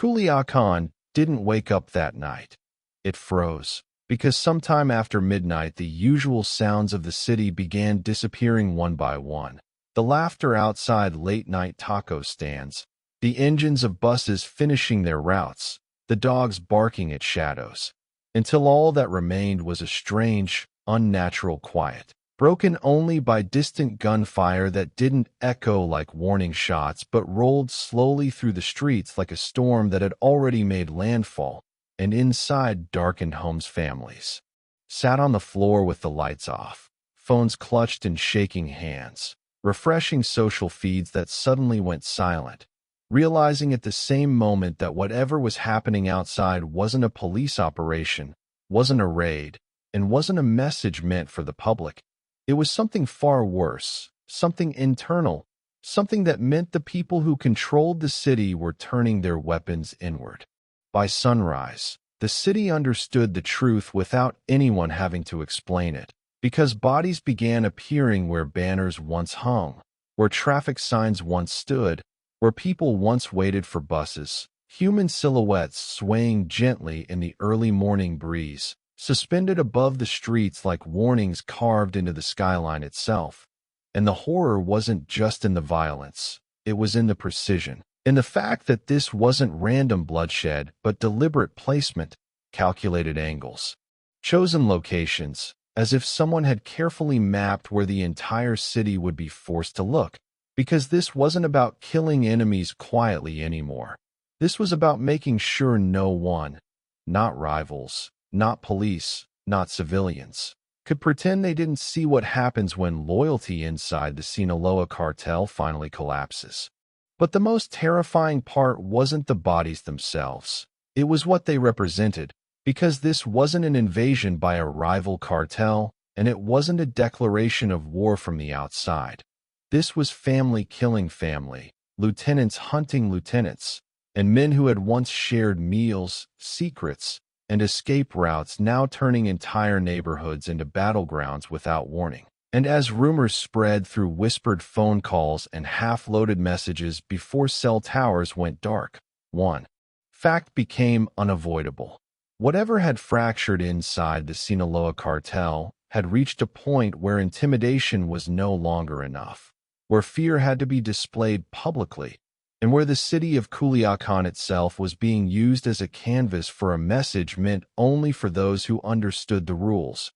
Culiacán didn't wake up that night. It froze, because sometime after midnight the usual sounds of the city began disappearing one by one. The laughter outside late-night taco stands, the engines of buses finishing their routes, the dogs barking at shadows, until all that remained was a strange, unnatural quiet, broken only by distant gunfire that didn't echo like warning shots but rolled slowly through the streets like a storm that had already made landfall. And inside darkened homes, families sat on the floor with the lights off, phones clutched in shaking hands, refreshing social feeds that suddenly went silent, realizing at the same moment that whatever was happening outside wasn't a police operation, wasn't a raid, and wasn't a message meant for the public. It was something far worse, something internal, something that meant the people who controlled the city were turning their weapons inward. By sunrise, the city understood the truth without anyone having to explain it, because bodies began appearing where banners once hung, where traffic signs once stood, where people once waited for buses, human silhouettes swaying gently in the early morning breeze, suspended above the streets like warnings carved into the skyline itself. And the horror wasn't just in the violence, it was in the precision. In the fact that this wasn't random bloodshed, but deliberate placement, calculated angles, chosen locations, as if someone had carefully mapped where the entire city would be forced to look. Because this wasn't about killing enemies quietly anymore. This was about making sure no one, not rivals, not police, not civilians, could pretend they didn't see what happens when loyalty inside the Sinaloa Cartel finally collapses. But the most terrifying part wasn't the bodies themselves. It was what they represented, because this wasn't an invasion by a rival cartel, and it wasn't a declaration of war from the outside. This was family killing family, lieutenants hunting lieutenants, and men who had once shared meals, secrets, and escape routes now turning entire neighborhoods into battlegrounds without warning. And as rumors spread through whispered phone calls and half-loaded messages before cell towers went dark, one fact became unavoidable. Whatever had fractured inside the Sinaloa Cartel had reached a point where intimidation was no longer enough, where fear had to be displayed publicly, and where the city of Culiacán itself was being used as a canvas for a message meant only for those who understood the rules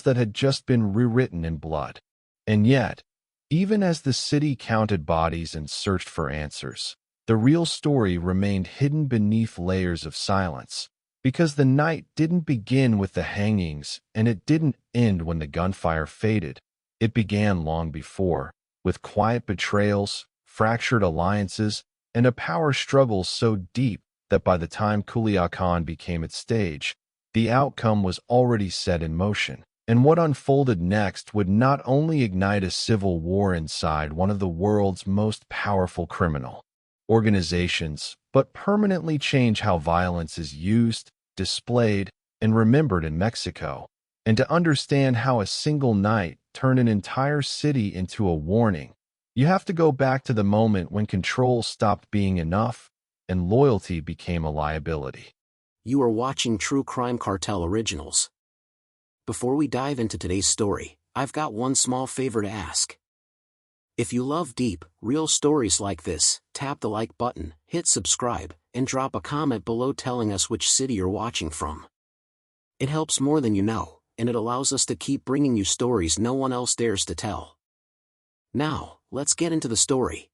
that had just been rewritten in blood. And yet, even as the city counted bodies and searched for answers, the real story remained hidden beneath layers of silence, because the night didn't begin with the hangings and it didn't end when the gunfire faded. It began long before, with quiet betrayals, fractured alliances, and a power struggle so deep that by the time Culiacán became its stage, the outcome was already set in motion. And what unfolded next would not only ignite a civil war inside one of the world's most powerful criminal organizations, but permanently change how violence is used, displayed, and remembered in Mexico. And to understand how a single night turned an entire city into a warning, you have to go back to the moment when control stopped being enough and loyalty became a liability. You are watching True Crime Cartel Originals. Before we dive into today's story, I've got one small favor to ask. If you love deep, real stories like this, tap the like button, hit subscribe, and drop a comment below telling us which city you're watching from. It helps more than you know, and it allows us to keep bringing you stories no one else dares to tell. Now, let's get into the story.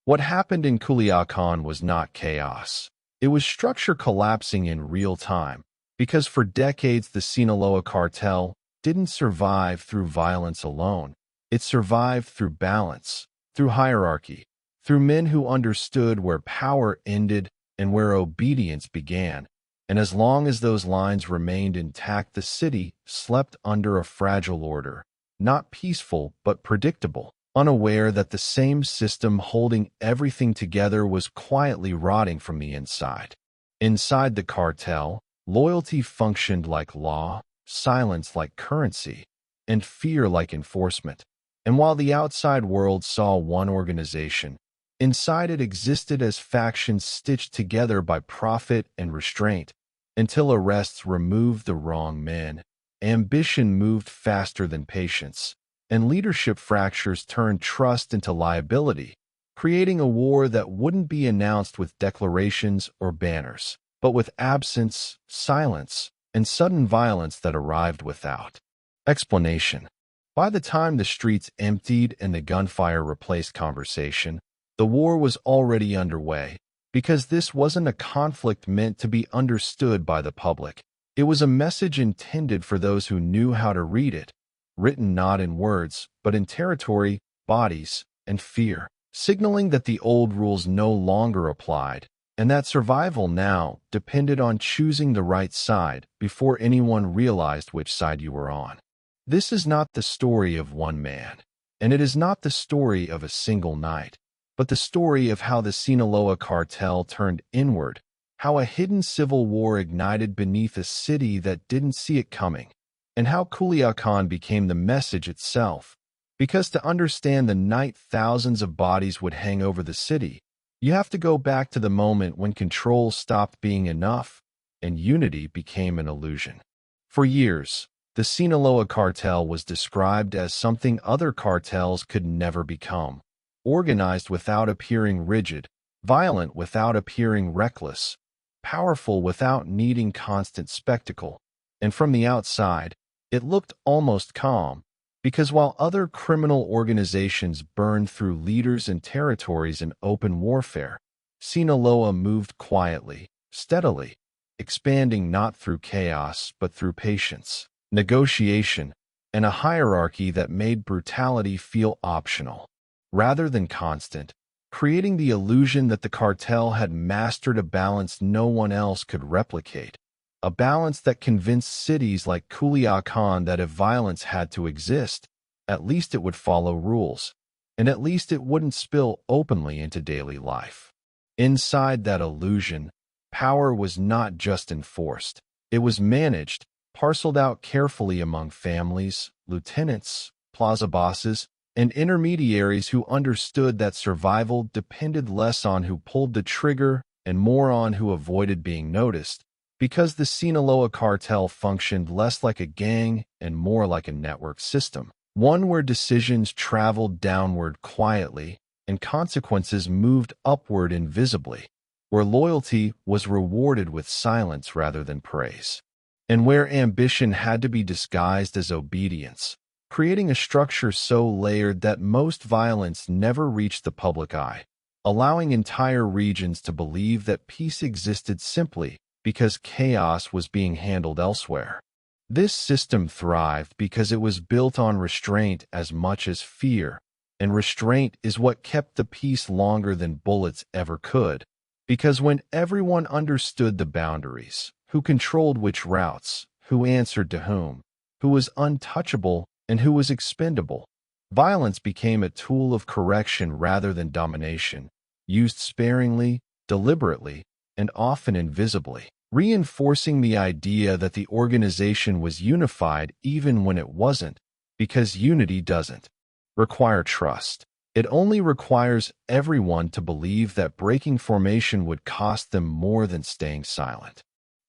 What happened in Culiacán was not chaos. It was structure collapsing in real time, because for decades the Sinaloa Cartel didn't survive through violence alone. It survived through balance, through hierarchy, through men who understood where power ended and where obedience began. And as long as those lines remained intact, the city slept under a fragile order, not peaceful but predictable, unaware that the same system holding everything together was quietly rotting from the inside. Inside the cartel, loyalty functioned like law, silence like currency, and fear like enforcement. And while the outside world saw one organization, Inside it existed as factions stitched together by profit and restraint, until arrests removed the wrong men. Ambition moved faster than patience, and leadership fractures turned trust into liability, creating a war that wouldn't be announced with declarations or banners, but with absence, silence, and sudden violence that arrived without explanation. By the time the streets emptied and the gunfire replaced conversation, the war was already underway, because this wasn't a conflict meant to be understood by the public. It was a message intended for those who knew how to read it, written not in words, but in territory, bodies, and fear, signaling that the old rules no longer applied, and that survival now depended on choosing the right side before anyone realized which side you were on. This is not the story of one man, and it is not the story of a single night, but the story of how the Sinaloa Cartel turned inward, how a hidden civil war ignited beneath a city that didn't see it coming, and how Culiacán became the message itself. Because to understand the night thousands of bodies would hang over the city, you have to go back to the moment when control stopped being enough and unity became an illusion. For years, the Sinaloa Cartel was described as something other cartels could never become: organized without appearing rigid, violent without appearing reckless, powerful without needing constant spectacle. And from the outside, it looked almost calm, because while other criminal organizations burned through leaders and territories in open warfare, Sinaloa moved quietly, steadily, expanding not through chaos but through patience, negotiation, and a hierarchy that made brutality feel optional rather than constant, creating the illusion that the cartel had mastered a balance no one else could replicate, a balance that convinced cities like Culiacán that if violence had to exist, at least it would follow rules, and at least it wouldn't spill openly into daily life. Inside that illusion, power was not just enforced, it was managed, parceled out carefully among families, lieutenants, plaza bosses, and intermediaries who understood that survival depended less on who pulled the trigger and more on who avoided being noticed, because the Sinaloa Cartel functioned less like a gang and more like a network system, one where decisions traveled downward quietly and consequences moved upward invisibly, where loyalty was rewarded with silence rather than praise, and where ambition had to be disguised as obedience, creating a structure so layered that most violence never reached the public eye, allowing entire regions to believe that peace existed simply because chaos was being handled elsewhere. This system thrived because it was built on restraint as much as fear, and restraint is what kept the peace longer than bullets ever could, because when everyone understood the boundaries, who controlled which routes, who answered to whom, who was untouchable, and who was expendable, violence became a tool of correction rather than domination, used sparingly, deliberately, and often invisibly, reinforcing the idea that the organization was unified even when it wasn't, because unity doesn't require trust. It only requires everyone to believe that breaking formation would cost them more than staying silent.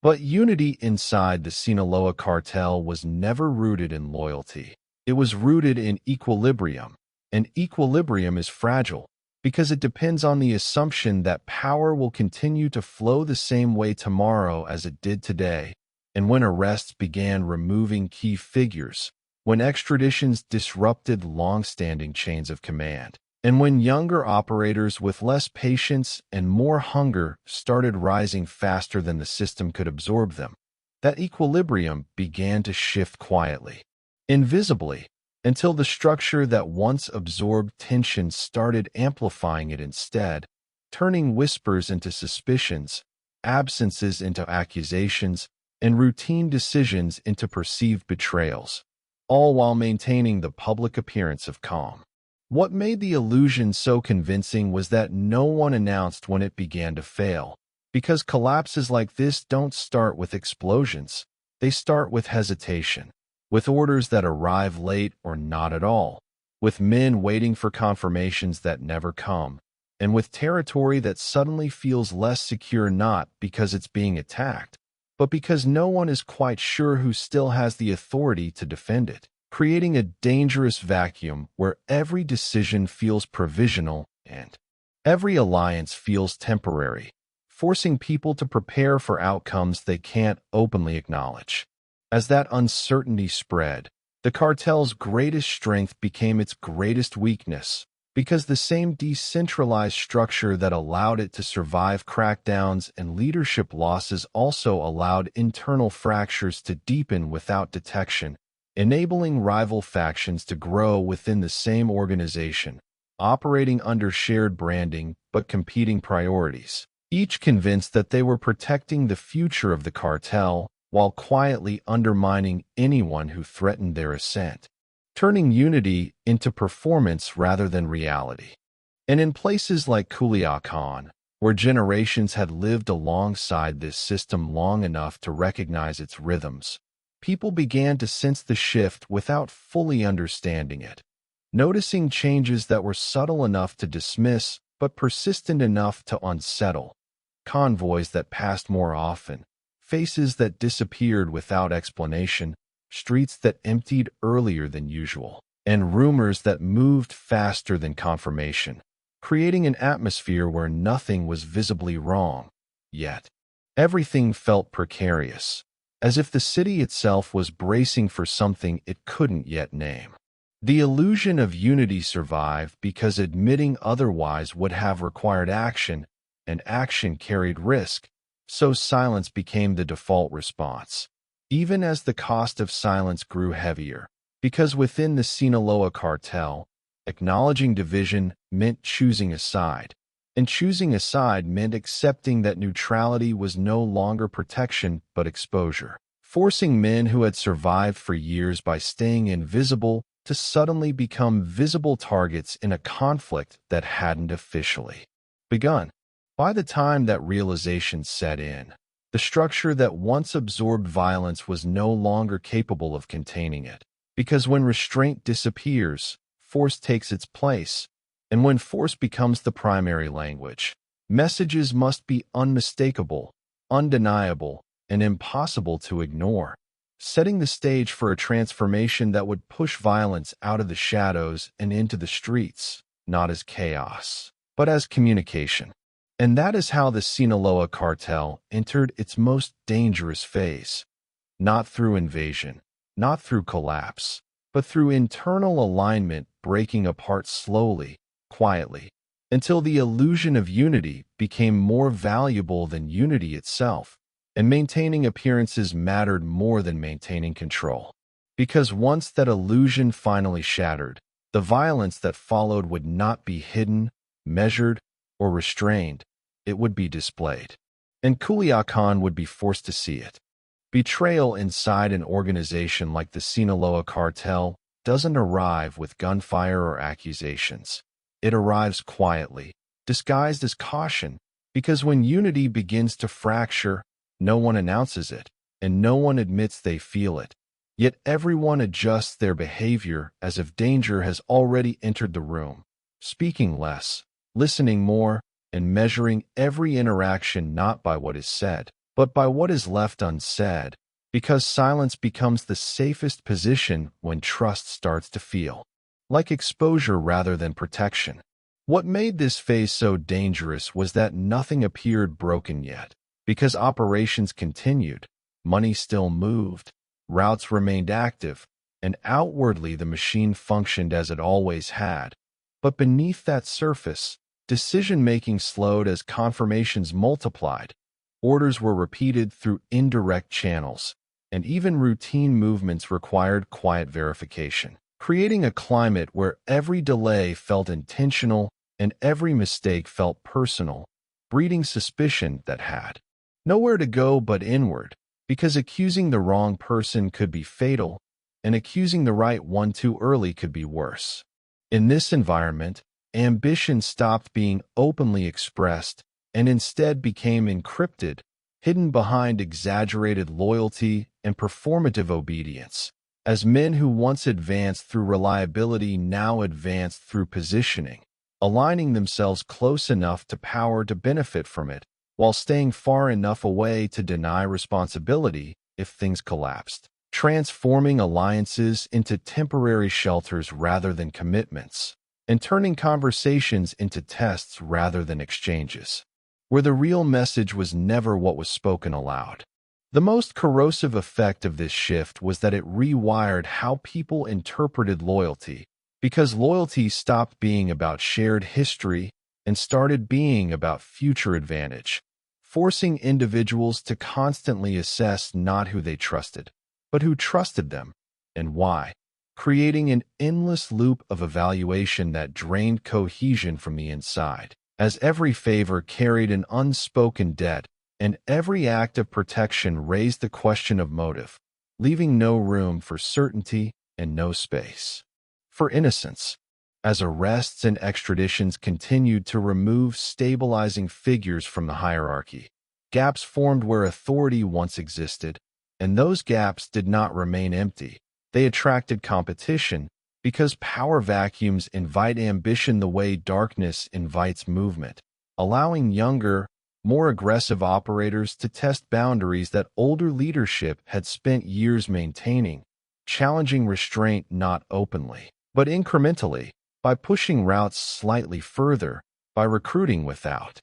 But unity inside the Sinaloa Cartel was never rooted in loyalty. It was rooted in equilibrium, and equilibrium is fragile because it depends on the assumption that power will continue to flow the same way tomorrow as it did today. And when arrests began removing key figures, when extraditions disrupted long-standing chains of command, and when younger operators with less patience and more hunger started rising faster than the system could absorb them, that equilibrium began to shift quietly, invisibly, until the structure that once absorbed tension started amplifying it instead, turning whispers into suspicions, absences into accusations, and routine decisions into perceived betrayals, all while maintaining the public appearance of calm. What made the illusion so convincing was that no one announced when it began to fail, because collapses like this don't start with explosions, they start with hesitation, with orders that arrive late or not at all, with men waiting for confirmations that never come, and with territory that suddenly feels less secure not because it's being attacked, but because no one is quite sure who still has the authority to defend it, creating a dangerous vacuum where every decision feels provisional and every alliance feels temporary, forcing people to prepare for outcomes they can't openly acknowledge. As that uncertainty spread, the cartel's greatest strength became its greatest weakness, because the same decentralized structure that allowed it to survive crackdowns and leadership losses also allowed internal fractures to deepen without detection, enabling rival factions to grow within the same organization, operating under shared branding but competing priorities, each convinced that they were protecting the future of the cartel while quietly undermining anyone who threatened their ascent, turning unity into performance rather than reality. And in places like Culiacán, where generations had lived alongside this system long enough to recognize its rhythms, people began to sense the shift without fully understanding it, noticing changes that were subtle enough to dismiss but persistent enough to unsettle, convoys that passed more often, faces that disappeared without explanation, streets that emptied earlier than usual, and rumors that moved faster than confirmation, creating an atmosphere where nothing was visibly wrong. Yet, everything felt precarious, as if the city itself was bracing for something it couldn't yet name. The illusion of unity survived because admitting otherwise would have required action, and action carried risk, so silence became the default response, even as the cost of silence grew heavier, because within the Sinaloa Cartel, acknowledging division meant choosing a side, and choosing a side meant accepting that neutrality was no longer protection but exposure, forcing men who had survived for years by staying invisible to suddenly become visible targets in a conflict that hadn't officially begun. By the time that realization set in, the structure that once absorbed violence was no longer capable of containing it, because when restraint disappears, force takes its place, and when force becomes the primary language, messages must be unmistakable, undeniable, and impossible to ignore, setting the stage for a transformation that would push violence out of the shadows and into the streets, not as chaos, but as communication. And that is how the Sinaloa Cartel entered its most dangerous phase, not through invasion, not through collapse, but through internal alignment breaking apart slowly, quietly, until the illusion of unity became more valuable than unity itself, and maintaining appearances mattered more than maintaining control. Because once that illusion finally shattered, the violence that followed would not be hidden, measured, or restrained. It would be displayed. And Culiacán would be forced to see it. Betrayal inside an organization like the Sinaloa Cartel doesn't arrive with gunfire or accusations. It arrives quietly, disguised as caution, because when unity begins to fracture, no one announces it, and no one admits they feel it. Yet everyone adjusts their behavior as if danger has already entered the room, speaking less, listening more, and measuring every interaction not by what is said, but by what is left unsaid, because silence becomes the safest position when trust starts to feel like exposure rather than protection. What made this phase so dangerous was that nothing appeared broken yet, because operations continued, money still moved, routes remained active, and outwardly the machine functioned as it always had. But beneath that surface, decision-making slowed as confirmations multiplied, orders were repeated through indirect channels, and even routine movements required quiet verification, creating a climate where every delay felt intentional and every mistake felt personal, breeding suspicion that had nowhere to go but inward, because accusing the wrong person could be fatal, and accusing the right one too early could be worse. In this environment, ambition stopped being openly expressed and instead became encrypted, hidden behind exaggerated loyalty and performative obedience, as men who once advanced through reliability now advanced through positioning, aligning themselves close enough to power to benefit from it, while staying far enough away to deny responsibility if things collapsed, transforming alliances into temporary shelters rather than commitments, and turning conversations into tests rather than exchanges, where the real message was never what was spoken aloud. The most corrosive effect of this shift was that it rewired how people interpreted loyalty, because loyalty stopped being about shared history and started being about future advantage, forcing individuals to constantly assess not who they trusted, but who trusted them and why, creating an endless loop of evaluation that drained cohesion from the inside, as every favor carried an unspoken debt, and every act of protection raised the question of motive, leaving no room for certainty and no space for innocence. As arrests and extraditions continued to remove stabilizing figures from the hierarchy, gaps formed where authority once existed, and those gaps did not remain empty. They attracted competition, because power vacuums invite ambition the way darkness invites movement, allowing younger, more aggressive operators to test boundaries that older leadership had spent years maintaining, challenging restraint not openly, but incrementally, by pushing routes slightly further, by recruiting without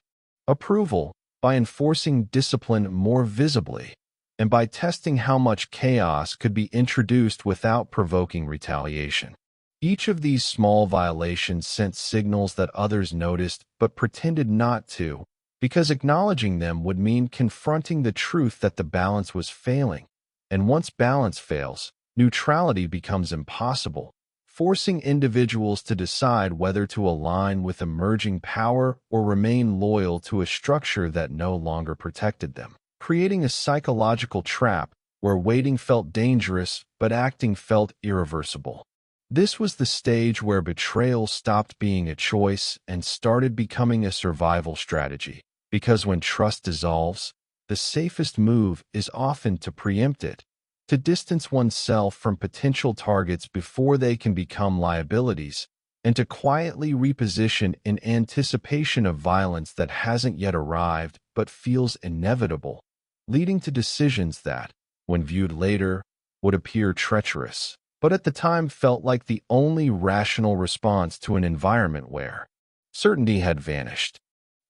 approval, by enforcing discipline more visibly, and by testing how much chaos could be introduced without provoking retaliation. Each of these small violations sent signals that others noticed but pretended not to, because acknowledging them would mean confronting the truth that the balance was failing. And once balance fails, neutrality becomes impossible, forcing individuals to decide whether to align with emerging power or remain loyal to a structure that no longer protected them, creating a psychological trap where waiting felt dangerous but acting felt irreversible. This was the stage where betrayal stopped being a choice and started becoming a survival strategy. Because when trust dissolves, the safest move is often to preempt it, to distance oneself from potential targets before they can become liabilities, and to quietly reposition in anticipation of violence that hasn't yet arrived but feels inevitable, leading to decisions that, when viewed later, would appear treacherous, but at the time felt like the only rational response to an environment where certainty had vanished.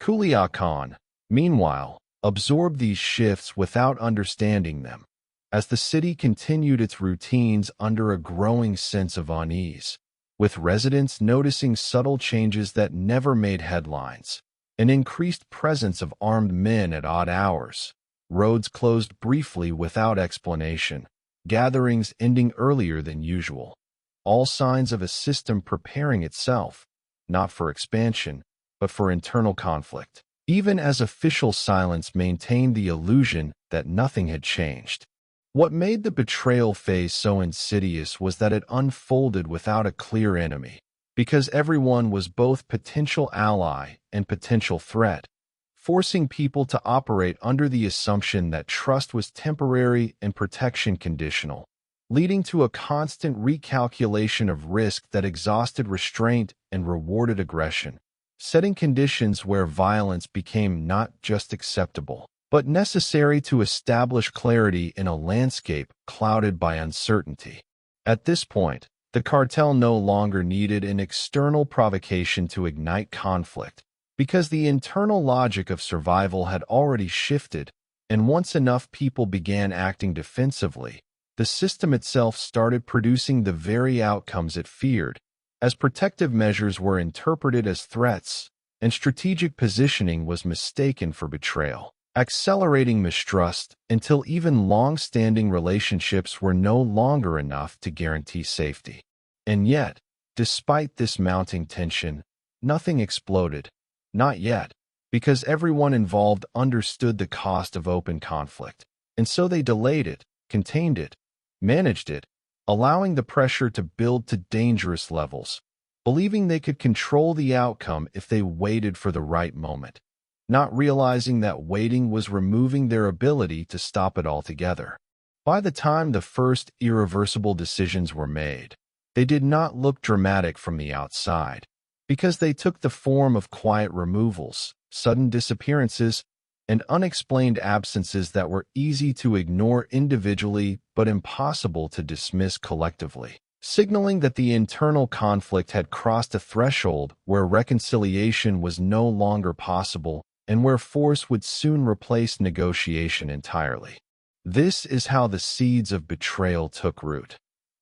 Culiacán, meanwhile, absorbed these shifts without understanding them, as the city continued its routines under a growing sense of unease, with residents noticing subtle changes that never made headlines, an increased presence of armed men at odd hours, roads closed briefly without explanation, gatherings ending earlier than usual, all signs of a system preparing itself, not for expansion, but for internal conflict, even as official silence maintained the illusion that nothing had changed. What made the betrayal phase so insidious was that it unfolded without a clear enemy, because everyone was both potential ally and potential threat, forcing people to operate under the assumption that trust was temporary and protection conditional, leading to a constant recalculation of risk that exhausted restraint and rewarded aggression, setting conditions where violence became not just acceptable, but necessary to establish clarity in a landscape clouded by uncertainty. At this point, the cartel no longer needed an external provocation to ignite conflict, because the internal logic of survival had already shifted, and once enough people began acting defensively, the system itself started producing the very outcomes it feared, as protective measures were interpreted as threats, and strategic positioning was mistaken for betrayal, accelerating mistrust until even long-standing relationships were no longer enough to guarantee safety. And yet, despite this mounting tension, nothing exploded. Not yet, because everyone involved understood the cost of open conflict, and so they delayed it, contained it, managed it, allowing the pressure to build to dangerous levels, believing they could control the outcome if they waited for the right moment, not realizing that waiting was removing their ability to stop it altogether. By the time the first irreversible decisions were made, they did not look dramatic from the outside, because they took the form of quiet removals, sudden disappearances, and unexplained absences that were easy to ignore individually but impossible to dismiss collectively, signaling that the internal conflict had crossed a threshold where reconciliation was no longer possible and where force would soon replace negotiation entirely. This is how the seeds of betrayal took root,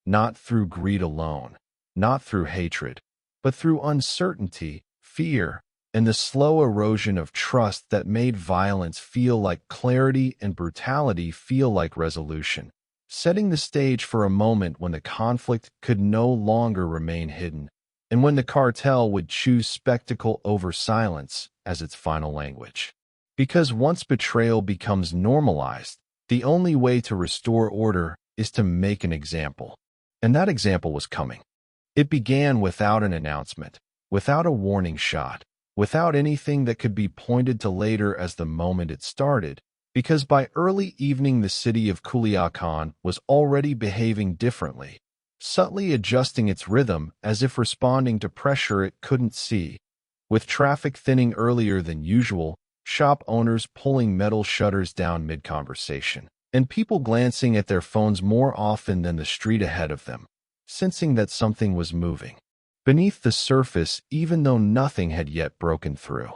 not through greed alone, not through hatred, but through uncertainty, fear, and the slow erosion of trust that made violence feel like clarity and brutality feel like resolution, setting the stage for a moment when the conflict could no longer remain hidden, and when the cartel would choose spectacle over silence as its final language. Because once betrayal becomes normalized, the only way to restore order is to make an example. And that example was coming. It began without an announcement, without a warning shot, without anything that could be pointed to later as the moment it started, because by early evening the city of Culiacán was already behaving differently, subtly adjusting its rhythm as if responding to pressure it couldn't see. With traffic thinning earlier than usual, shop owners pulling metal shutters down mid-conversation, and people glancing at their phones more often than the street ahead of them, sensing that something was moving beneath the surface even though nothing had yet broken through.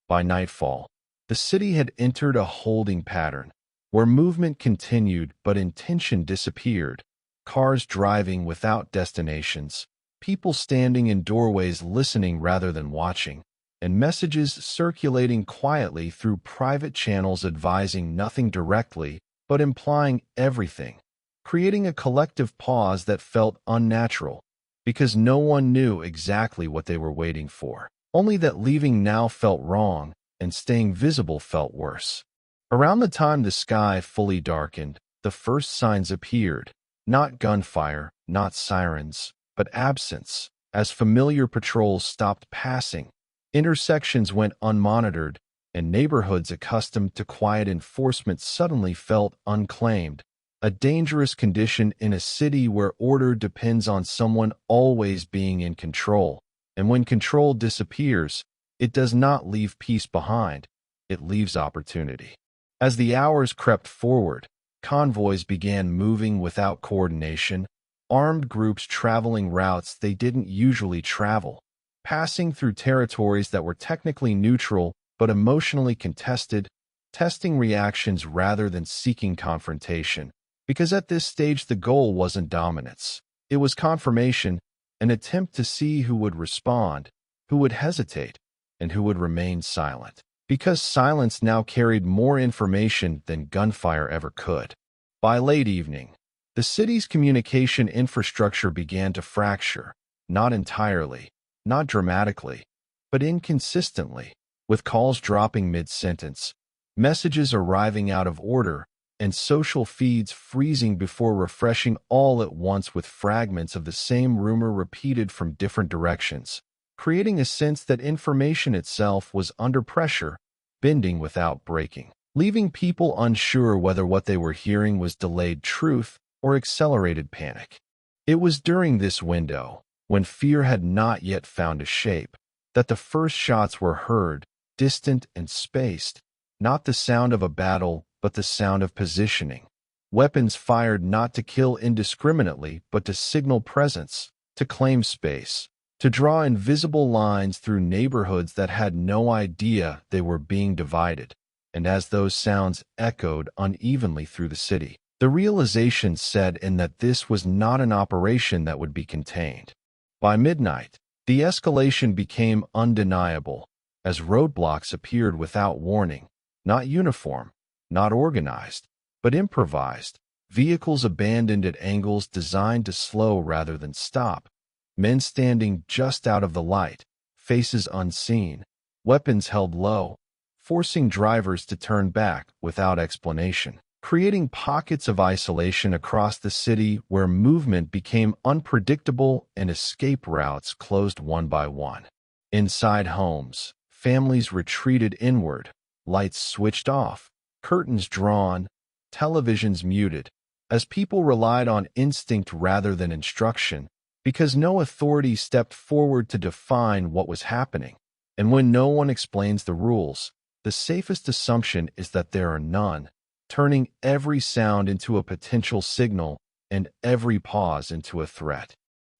By nightfall, the city had entered a holding pattern, where movement continued but intention disappeared, cars driving without destinations, people standing in doorways listening rather than watching, and messages circulating quietly through private channels advising nothing directly but implying everything, creating a collective pause that felt unnatural, because no one knew exactly what they were waiting for, only that leaving now felt wrong and staying visible felt worse. Around the time the sky fully darkened, the first signs appeared, not gunfire, not sirens, but absence, as familiar patrols stopped passing, intersections went unmonitored, and neighborhoods accustomed to quiet enforcement suddenly felt unclaimed. A dangerous condition in a city where order depends on someone always being in control, and when control disappears, it does not leave peace behind, it leaves opportunity. As the hours crept forward, convoys began moving without coordination, armed groups traveling routes they didn't usually travel, passing through territories that were technically neutral but emotionally contested, testing reactions rather than seeking confrontation. Because at this stage the goal wasn't dominance. It was confirmation, an attempt to see who would respond, who would hesitate, and who would remain silent. Because silence now carried more information than gunfire ever could. By late evening, the city's communication infrastructure began to fracture, not entirely, not dramatically, but inconsistently, with calls dropping mid-sentence, messages arriving out of order, and social feeds freezing before refreshing all at once with fragments of the same rumor repeated from different directions, creating a sense that information itself was under pressure, bending without breaking, leaving people unsure whether what they were hearing was delayed truth or accelerated panic. It was during this window, when fear had not yet found a shape, that the first shots were heard, distant and spaced, not the sound of a battle, but the sound of positioning. Weapons fired not to kill indiscriminately, but to signal presence, to claim space, to draw invisible lines through neighborhoods that had no idea they were being divided. And as those sounds echoed unevenly through the city, the realization set in that this was not an operation that would be contained. By midnight, the escalation became undeniable, as roadblocks appeared without warning, not uniform, not organized, but improvised, vehicles abandoned at angles designed to slow rather than stop, men standing just out of the light, faces unseen, weapons held low, forcing drivers to turn back without explanation, creating pockets of isolation across the city where movement became unpredictable and escape routes closed one by one. Inside homes, families retreated inward, lights switched off, curtains drawn, televisions muted, as people relied on instinct rather than instruction, because no authority stepped forward to define what was happening. And when no one explains the rules, the safest assumption is that there are none, turning every sound into a potential signal and every pause into a threat.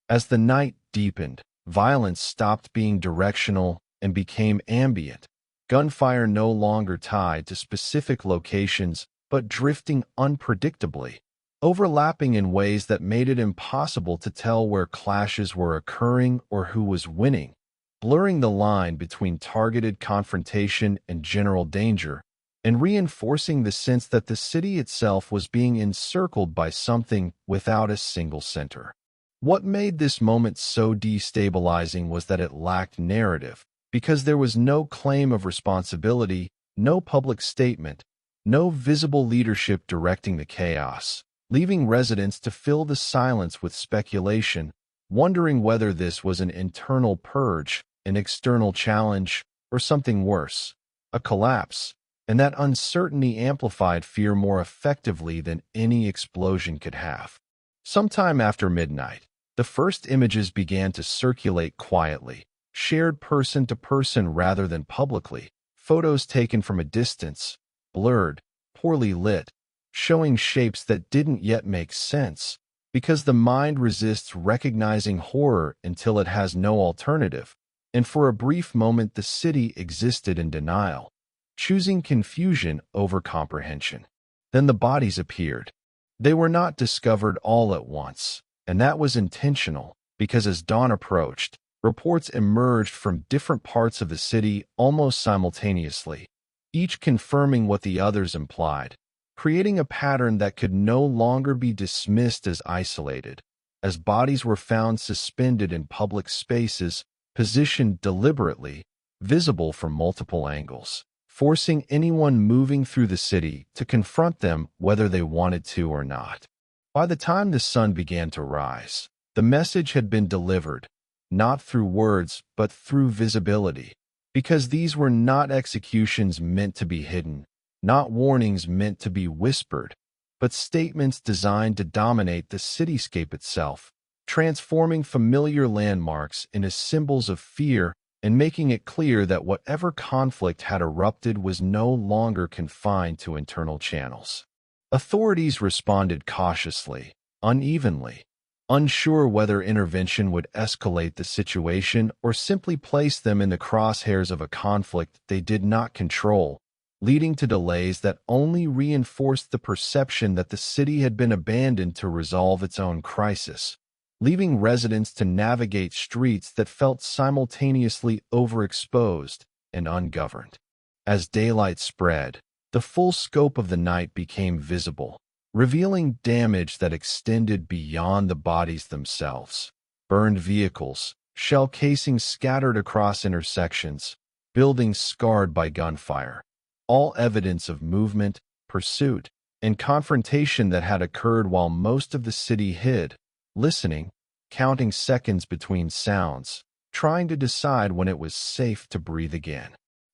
As the night deepened, violence stopped being directional and became ambient, gunfire no longer tied to specific locations but drifting unpredictably, overlapping in ways that made it impossible to tell where clashes were occurring or who was winning, blurring the line between targeted confrontation and general danger, and reinforcing the sense that the city itself was being encircled by something without a single center. What made this moment so destabilizing was that it lacked narrative, because there was no claim of responsibility, no public statement, no visible leadership directing the chaos, leaving residents to fill the silence with speculation, wondering whether this was an internal purge, an external challenge, or something worse, a collapse, and that uncertainty amplified fear more effectively than any explosion could have. Sometime after midnight, the first images began to circulate quietly, shared person to person rather than publicly, photos taken from a distance, blurred, poorly lit, showing shapes that didn't yet make sense, because the mind resists recognizing horror until it has no alternative. And for a brief moment the city existed in denial, choosing confusion over comprehension. Then the bodies appeared. They were not discovered all at once, and that was intentional, because as dawn approached, reports emerged from different parts of the city almost simultaneously, each confirming what the others implied, creating a pattern that could no longer be dismissed as isolated, as bodies were found suspended in public spaces, positioned deliberately, visible from multiple angles, forcing anyone moving through the city to confront them whether they wanted to or not. By the time the sun began to rise, the message had been delivered, not through words but through visibility, because these were not executions meant to be hidden, not warnings meant to be whispered, but statements designed to dominate the cityscape itself, transforming familiar landmarks into symbols of fear and making it clear that whatever conflict had erupted was no longer confined to internal channels. Authorities responded cautiously, unevenly, unsure whether intervention would escalate the situation or simply place them in the crosshairs of a conflict they did not control, leading to delays that only reinforced the perception that the city had been abandoned to resolve its own crisis, leaving residents to navigate streets that felt simultaneously overexposed and ungoverned. As daylight spread, the full scope of the night became visible, revealing damage that extended beyond the bodies themselves. Burned vehicles, shell casings scattered across intersections, buildings scarred by gunfire, all evidence of movement, pursuit, and confrontation that had occurred while most of the city hid, listening, counting seconds between sounds, trying to decide when it was safe to breathe again.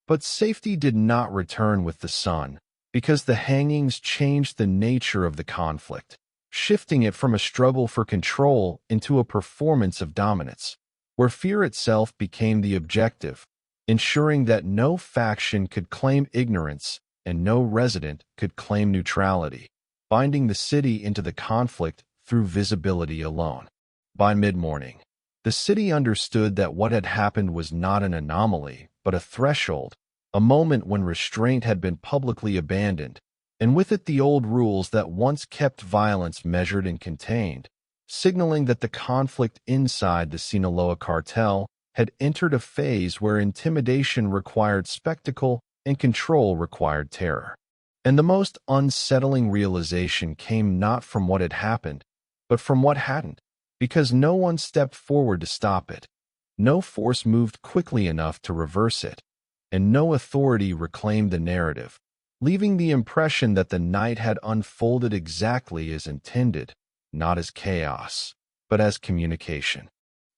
But safety did not return with the sun, because the hangings changed the nature of the conflict, shifting it from a struggle for control into a performance of dominance, where fear itself became the objective, ensuring that no faction could claim ignorance and no resident could claim neutrality, binding the city into the conflict through visibility alone. By mid-morning, the city understood that what had happened was not an anomaly, but a threshold, a moment when restraint had been publicly abandoned, and with it the old rules that once kept violence measured and contained, signaling that the conflict inside the Sinaloa Cartel had entered a phase where intimidation required spectacle and control required terror. And the most unsettling realization came not from what had happened, but from what hadn't, because no one stepped forward to stop it, no force moved quickly enough to reverse it, and no authority reclaimed the narrative, leaving the impression that the night had unfolded exactly as intended, not as chaos, but as communication.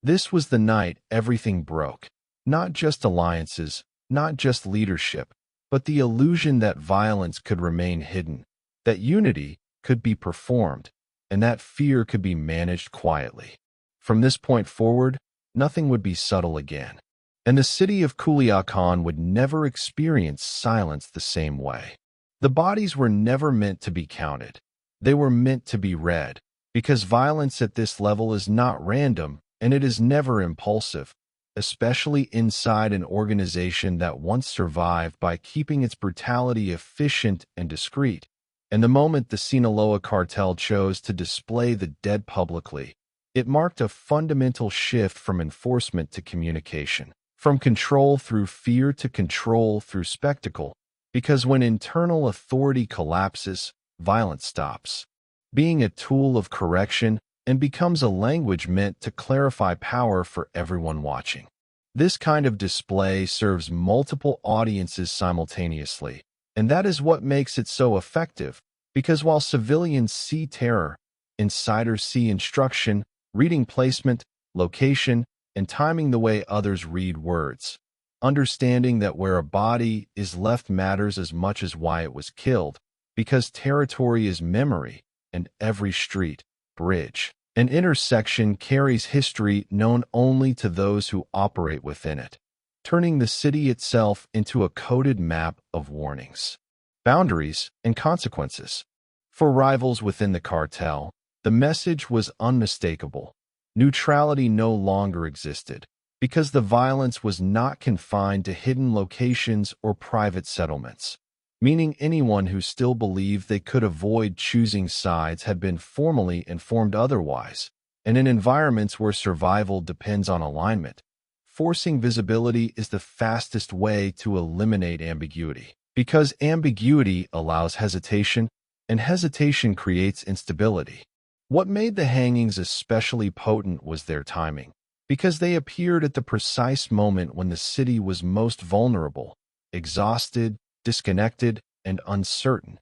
This was the night everything broke, not just alliances, not just leadership, but the illusion that violence could remain hidden, that unity could be performed, and that fear could be managed quietly. From this point forward, nothing would be subtle again, and the city of Culiacán would never experience silence the same way. The bodies were never meant to be counted. They were meant to be read, because violence at this level is not random and it is never impulsive, especially inside an organization that once survived by keeping its brutality efficient and discreet. And the moment the Sinaloa Cartel chose to display the dead publicly, it marked a fundamental shift from enforcement to communication, from control through fear to control through spectacle, because when internal authority collapses, violence stops being a tool of correction and becomes a language meant to clarify power for everyone watching. This kind of display serves multiple audiences simultaneously, and that is what makes it so effective, because while civilians see terror, insiders see instruction, reading placement, location, and timing the way others read words. Understanding that where a body is left matters as much as why it was killed, because territory is memory, and every street, bridge, and intersection carries history known only to those who operate within it, turning the city itself into a coded map of warnings, boundaries, and consequences. For rivals within the cartel, the message was unmistakable. Neutrality no longer existed, because the violence was not confined to hidden locations or private settlements, meaning anyone who still believed they could avoid choosing sides had been formally informed otherwise, and in environments where survival depends on alignment, forcing visibility is the fastest way to eliminate ambiguity, because ambiguity allows hesitation, and hesitation creates instability. What made the hangings especially potent was their timing, because they appeared at the precise moment when the city was most vulnerable, exhausted, disconnected, and uncertain,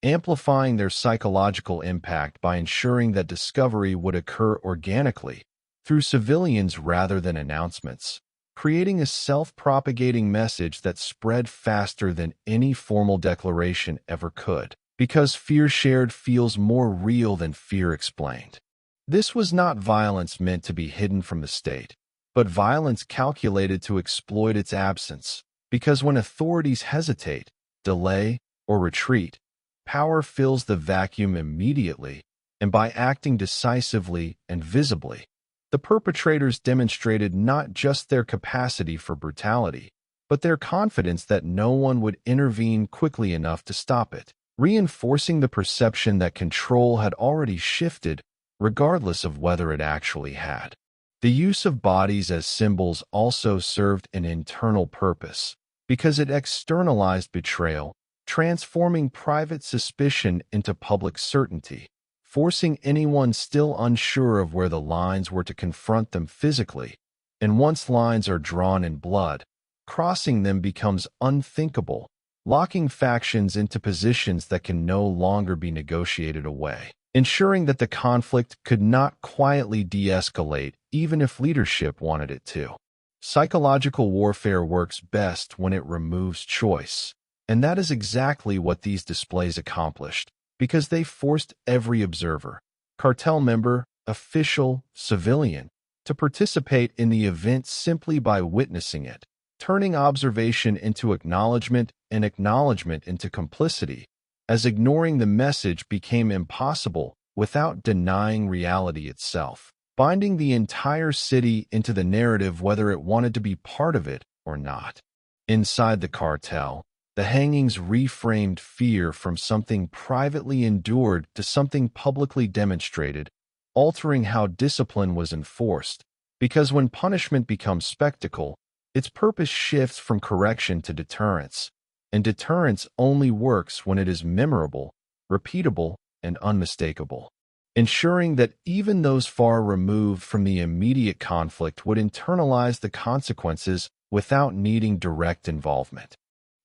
amplifying their psychological impact by ensuring that discovery would occur organically through civilians rather than announcements, creating a self-propagating message that spread faster than any formal declaration ever could, because fear shared feels more real than fear explained. This was not violence meant to be hidden from the state, but violence calculated to exploit its absence, because when authorities hesitate, delay, or retreat, power fills the vacuum immediately, and by acting decisively and visibly, the perpetrators demonstrated not just their capacity for brutality, but their confidence that no one would intervene quickly enough to stop it, reinforcing the perception that control had already shifted, regardless of whether it actually had. The use of bodies as symbols also served an internal purpose, because it externalized betrayal, transforming private suspicion into public certainty, forcing anyone still unsure of where the lines were to confront them physically. And once lines are drawn in blood, crossing them becomes unthinkable, locking factions into positions that can no longer be negotiated away, ensuring that the conflict could not quietly de-escalate even if leadership wanted it to. Psychological warfare works best when it removes choice, and that is exactly what these displays accomplished, because they forced every observer, cartel member, official, civilian, to participate in the event simply by witnessing it, turning observation into acknowledgement and acknowledgement into complicity, as ignoring the message became impossible without denying reality itself, binding the entire city into the narrative whether it wanted to be part of it or not. Inside the cartel, the hangings reframed fear from something privately endured to something publicly demonstrated, altering how discipline was enforced, because when punishment becomes spectacle, its purpose shifts from correction to deterrence, and deterrence only works when it is memorable, repeatable, and unmistakable, ensuring that even those far removed from the immediate conflict would internalize the consequences without needing direct involvement.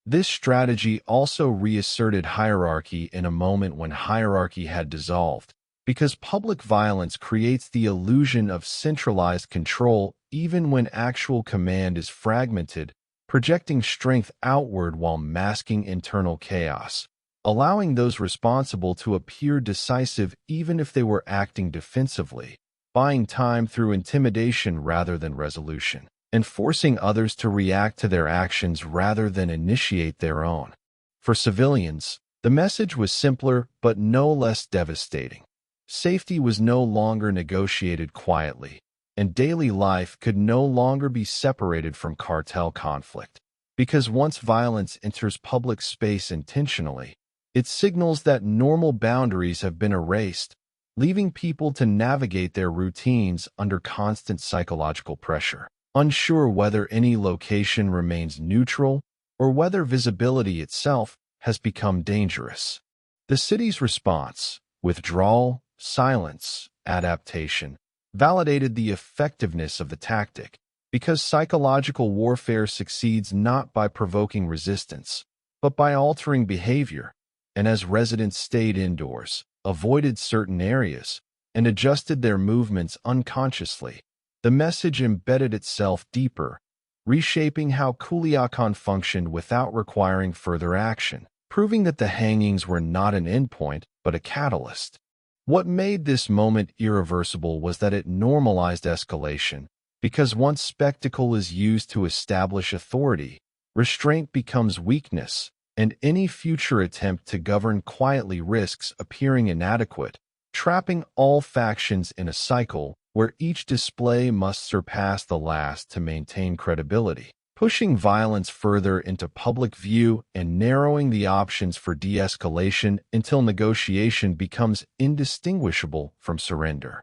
This strategy also reasserted hierarchy in a moment when hierarchy had dissolved, because public violence creates the illusion of centralized control even when actual command is fragmented, projecting strength outward while masking internal chaos, allowing those responsible to appear decisive even if they were acting defensively, buying time through intimidation rather than resolution, and forcing others to react to their actions rather than initiate their own. For civilians, the message was simpler but no less devastating. Safety was no longer negotiated quietly, and daily life could no longer be separated from cartel conflict. Because once violence enters public space intentionally, it signals that normal boundaries have been erased, leaving people to navigate their routines under constant psychological pressure, unsure whether any location remains neutral or whether visibility itself has become dangerous. The city's response, withdrawal, silence, adaptation, validated the effectiveness of the tactic, because psychological warfare succeeds not by provoking resistance, but by altering behavior. And as residents stayed indoors, avoided certain areas, and adjusted their movements unconsciously, the message embedded itself deeper, reshaping how Culiacán functioned without requiring further action, proving that the hangings were not an endpoint, but a catalyst. What made this moment irreversible was that it normalized escalation, because once spectacle is used to establish authority, restraint becomes weakness, and any future attempt to govern quietly risks appearing inadequate, trapping all factions in a cycle where each display must surpass the last to maintain credibility, pushing violence further into public view and narrowing the options for de-escalation until negotiation becomes indistinguishable from surrender.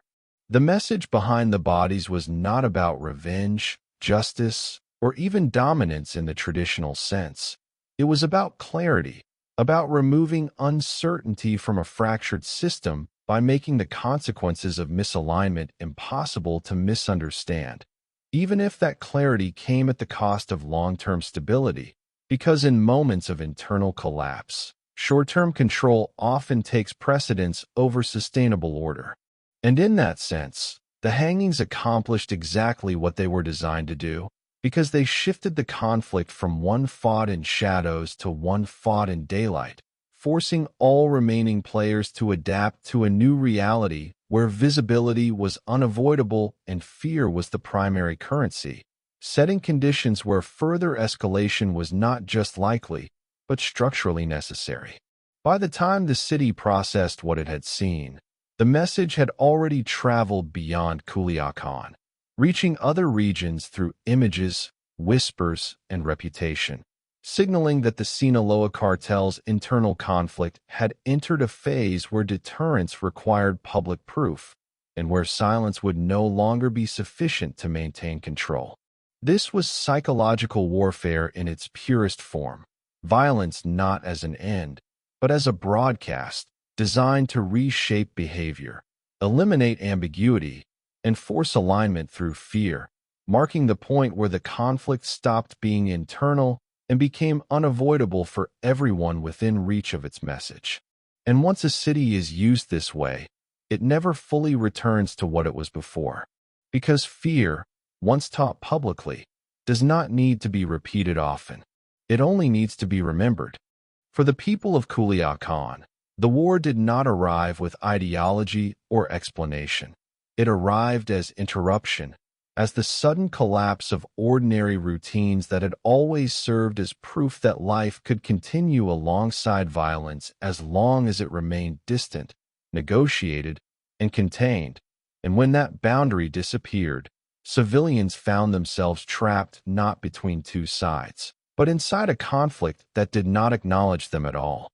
The message behind the bodies was not about revenge, justice, or even dominance in the traditional sense. It was about clarity, about removing uncertainty from a fractured system by making the consequences of misalignment impossible to misunderstand, even if that clarity came at the cost of long-term stability, because in moments of internal collapse, short-term control often takes precedence over sustainable order. And in that sense, the hangings accomplished exactly what they were designed to do, because they shifted the conflict from one fought in shadows to one fought in daylight, forcing all remaining players to adapt to a new reality where visibility was unavoidable and fear was the primary currency, setting conditions where further escalation was not just likely, but structurally necessary. By the time the city processed what it had seen, the message had already traveled beyond Culiacán, reaching other regions through images, whispers, and reputation, signaling that the Sinaloa Cartel's internal conflict had entered a phase where deterrence required public proof, and where silence would no longer be sufficient to maintain control. This was psychological warfare in its purest form, violence not as an end, but as a broadcast designed to reshape behavior, eliminate ambiguity, and force alignment through fear, marking the point where the conflict stopped being internal and became unavoidable for everyone within reach of its message. And once a city is used this way, it never fully returns to what it was before, because fear, once taught publicly, does not need to be repeated often. It only needs to be remembered. For the people of Culiacán, the war did not arrive with ideology or explanation. It arrived as interruption, as the sudden collapse of ordinary routines that had always served as proof that life could continue alongside violence as long as it remained distant, negotiated, and contained. And when that boundary disappeared, civilians found themselves trapped not between two sides, but inside a conflict that did not acknowledge them at all.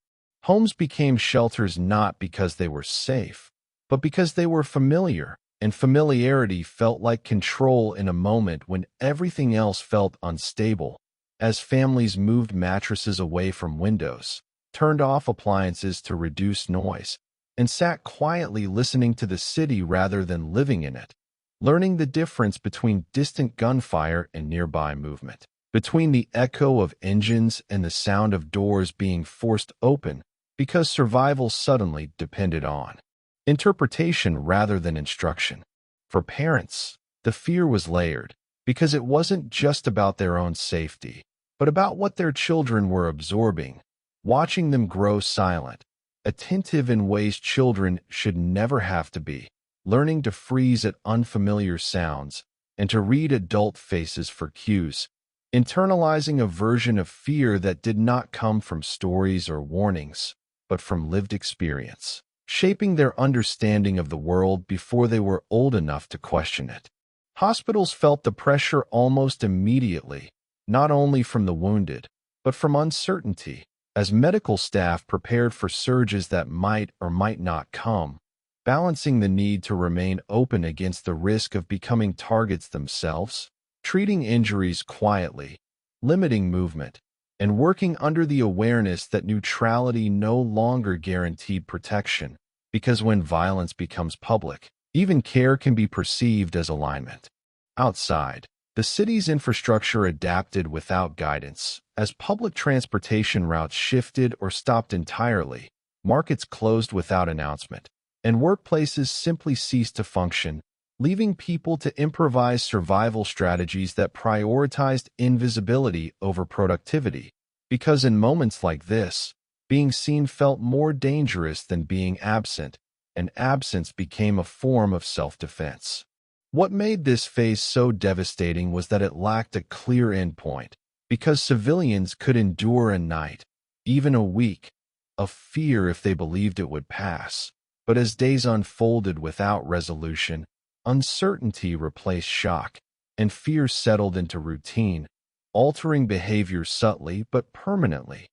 Homes became shelters not because they were safe, but because they were familiar, and familiarity felt like control in a moment when everything else felt unstable. As families moved mattresses away from windows, turned off appliances to reduce noise, and sat quietly listening to the city rather than living in it, learning the difference between distant gunfire and nearby movement, between the echo of engines and the sound of doors being forced open because survival suddenly depended on interpretation rather than instruction. For parents, the fear was layered, because it wasn't just about their own safety, but about what their children were absorbing, watching them grow silent, attentive in ways children should never have to be, learning to freeze at unfamiliar sounds and to read adult faces for cues, internalizing a version of fear that did not come from stories or warnings, but from lived experience, shaping their understanding of the world before they were old enough to question it. Hospitals felt the pressure almost immediately, not only from the wounded, but from uncertainty, as medical staff prepared for surges that might or might not come, balancing the need to remain open against the risk of becoming targets themselves, treating injuries quietly, limiting movement, and working under the awareness that neutrality no longer guaranteed protection, because when violence becomes public, even care can be perceived as alignment. Outside, the city's infrastructure adapted without guidance, as public transportation routes shifted or stopped entirely, markets closed without announcement, and workplaces simply ceased to function, leaving people to improvise survival strategies that prioritized invisibility over productivity, because in moments like this, being seen felt more dangerous than being absent, and absence became a form of self-defense. What made this phase so devastating was that it lacked a clear endpoint, because civilians could endure a night, even a week, of fear if they believed it would pass. But as days unfolded without resolution, uncertainty replaced shock, and fear settled into routine, altering behavior subtly but permanently,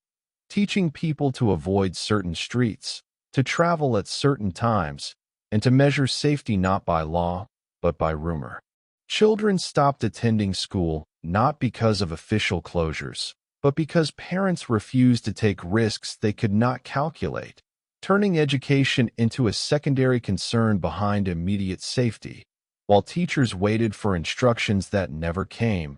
teaching people to avoid certain streets, to travel at certain times, and to measure safety not by law, but by rumor. Children stopped attending school not because of official closures, but because parents refused to take risks they could not calculate, turning education into a secondary concern behind immediate safety, while teachers waited for instructions that never came,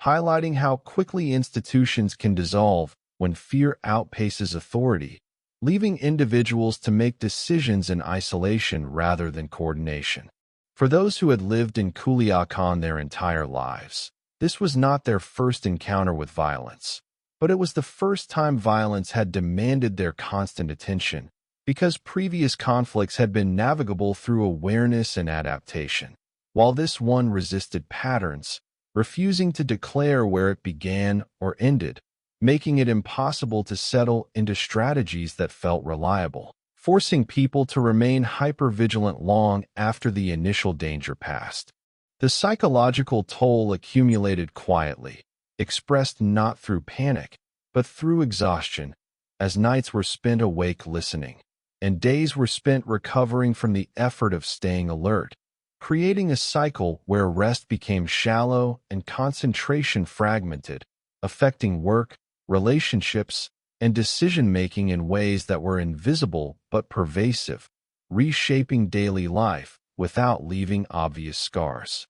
highlighting how quickly institutions can dissolve when fear outpaces authority, leaving individuals to make decisions in isolation rather than coordination. For those who had lived in Culiacán their entire lives, this was not their first encounter with violence, but it was the first time violence had demanded their constant attention, because previous conflicts had been navigable through awareness and adaptation, while this one resisted patterns, refusing to declare where it began or ended, making it impossible to settle into strategies that felt reliable, forcing people to remain hypervigilant long after the initial danger passed. The psychological toll accumulated quietly, expressed not through panic, but through exhaustion, as nights were spent awake listening, and days were spent recovering from the effort of staying alert, creating a cycle where rest became shallow and concentration fragmented, affecting work, relationships, and decision-making in ways that were invisible but pervasive, reshaping daily life without leaving obvious scars.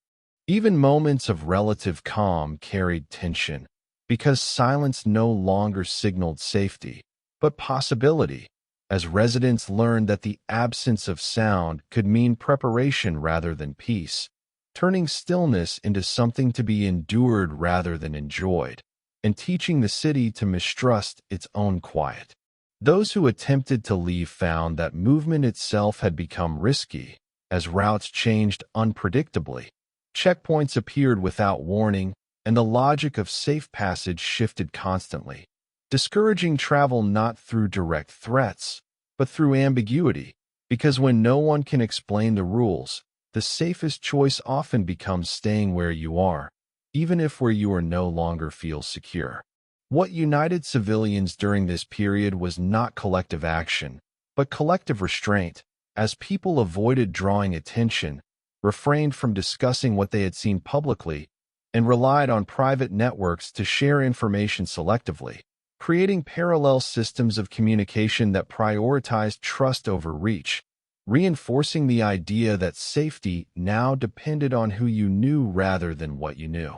Even moments of relative calm carried tension, because silence no longer signaled safety, but possibility, as residents learned that the absence of sound could mean preparation rather than peace, turning stillness into something to be endured rather than enjoyed, and teaching the city to mistrust its own quiet. Those who attempted to leave found that movement itself had become risky, as routes changed unpredictably, checkpoints appeared without warning, and the logic of safe passage shifted constantly, discouraging travel not through direct threats, but through ambiguity, because when no one can explain the rules, the safest choice often becomes staying where you are, even if where you are no longer feels secure. What united civilians during this period was not collective action, but collective restraint, as people avoided drawing attention, refrained from discussing what they had seen publicly, and relied on private networks to share information selectively, creating parallel systems of communication that prioritized trust over reach, reinforcing the idea that safety now depended on who you knew rather than what you knew.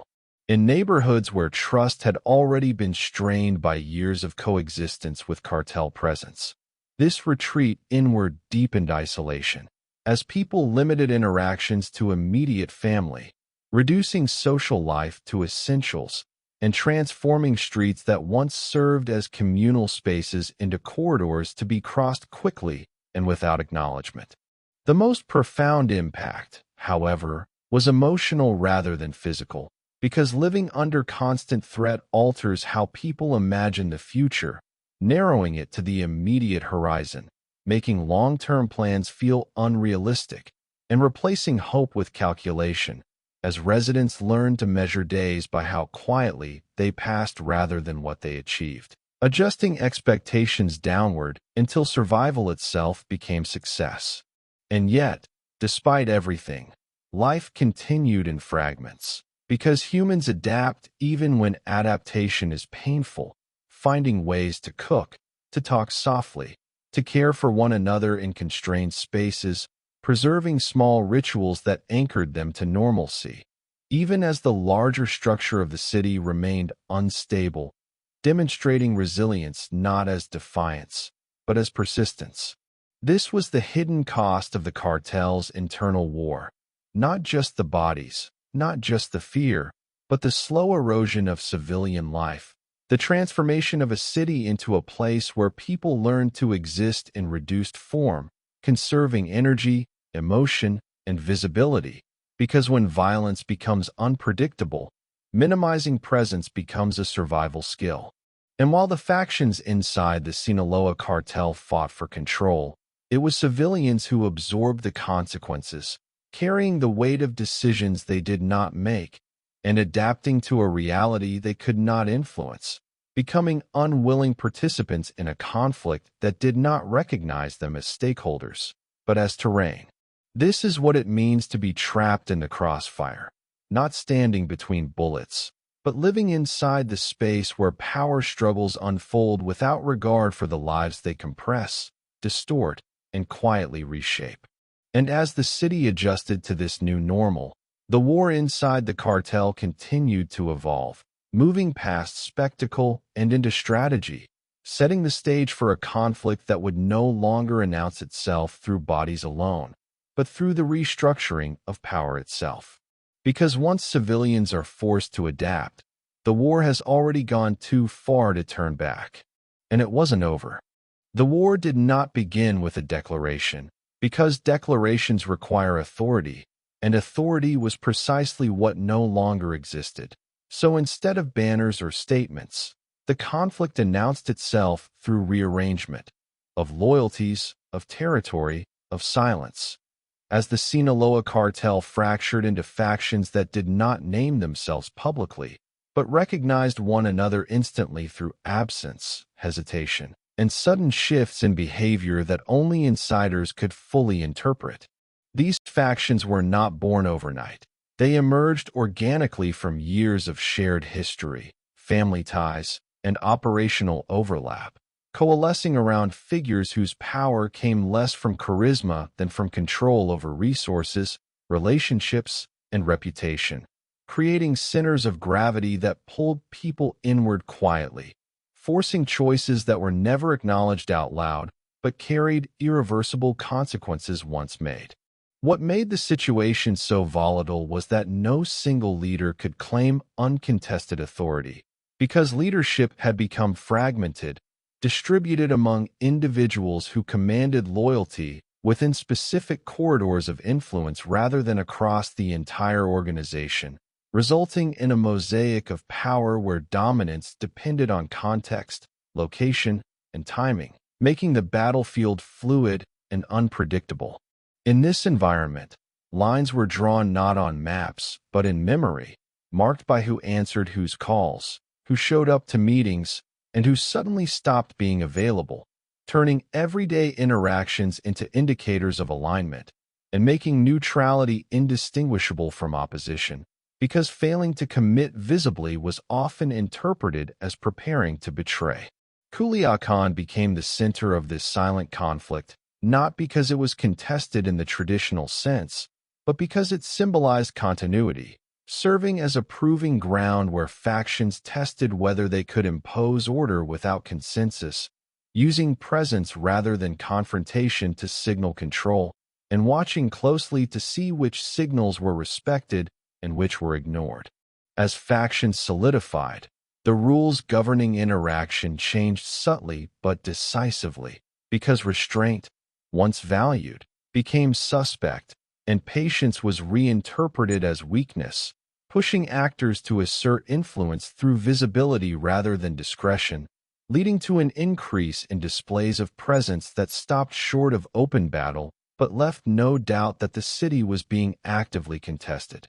In neighborhoods where trust had already been strained by years of coexistence with cartel presence, this retreat inward deepened isolation, as people limited interactions to immediate family, reducing social life to essentials, and transforming streets that once served as communal spaces into corridors to be crossed quickly and without acknowledgement. The most profound impact, however, was emotional rather than physical, because living under constant threat alters how people imagine the future, narrowing it to the immediate horizon, making long-term plans feel unrealistic, and replacing hope with calculation, as residents learned to measure days by how quietly they passed rather than what they achieved, adjusting expectations downward until survival itself became success. And yet, despite everything, life continued in fragments, because humans adapt even when adaptation is painful, finding ways to cook, to talk softly, to care for one another in constrained spaces, preserving small rituals that anchored them to normalcy, even as the larger structure of the city remained unstable, demonstrating resilience not as defiance, but as persistence. This was the hidden cost of the cartel's internal war, not just the bodies, not just the fear, but the slow erosion of civilian life, the transformation of a city into a place where people learn to exist in reduced form, conserving energy, emotion, and visibility, because when violence becomes unpredictable, minimizing presence becomes a survival skill. And while the factions inside the Sinaloa Cartel fought for control, it was civilians who absorbed the consequences, carrying the weight of decisions they did not make, and adapting to a reality they could not influence, becoming unwilling participants in a conflict that did not recognize them as stakeholders, but as terrain. This is what it means to be trapped in the crossfire, not standing between bullets, but living inside the space where power struggles unfold without regard for the lives they compress, distort, and quietly reshape. And as the city adjusted to this new normal, the war inside the cartel continued to evolve, moving past spectacle and into strategy, setting the stage for a conflict that would no longer announce itself through bodies alone, but through the restructuring of power itself. Because once civilians are forced to adapt, the war has already gone too far to turn back. And it wasn't over. The war did not begin with a declaration, because declarations require authority, and authority was precisely what no longer existed. So instead of banners or statements, the conflict announced itself through rearrangement of loyalties, of territory, of silence. As the Sinaloa Cartel fractured into factions that did not name themselves publicly, but recognized one another instantly through absence, hesitation, and sudden shifts in behavior that only insiders could fully interpret. These factions were not born overnight. They emerged organically from years of shared history, family ties, and operational overlap, coalescing around figures whose power came less from charisma than from control over resources, relationships, and reputation, creating centers of gravity that pulled people inward quietly, forcing choices that were never acknowledged out loud but carried irreversible consequences once made. What made the situation so volatile was that no single leader could claim uncontested authority, because leadership had become fragmented, distributed among individuals who commanded loyalty within specific corridors of influence rather than across the entire organization, resulting in a mosaic of power where dominance depended on context, location, and timing, making the battlefield fluid and unpredictable. In this environment, lines were drawn not on maps, but in memory, marked by who answered whose calls, who showed up to meetings, and who suddenly stopped being available, turning everyday interactions into indicators of alignment, and making neutrality indistinguishable from opposition, because failing to commit visibly was often interpreted as preparing to betray. Culiacán became the center of this silent conflict, not because it was contested in the traditional sense, but because it symbolized continuity, serving as a proving ground where factions tested whether they could impose order without consensus, using presence rather than confrontation to signal control, and watching closely to see which signals were respected and which were ignored. As factions solidified, the rules governing interaction changed subtly but decisively, because restraint, once valued, became suspect, and patience was reinterpreted as weakness, pushing actors to assert influence through visibility rather than discretion, leading to an increase in displays of presence that stopped short of open battle but left no doubt that the city was being actively contested.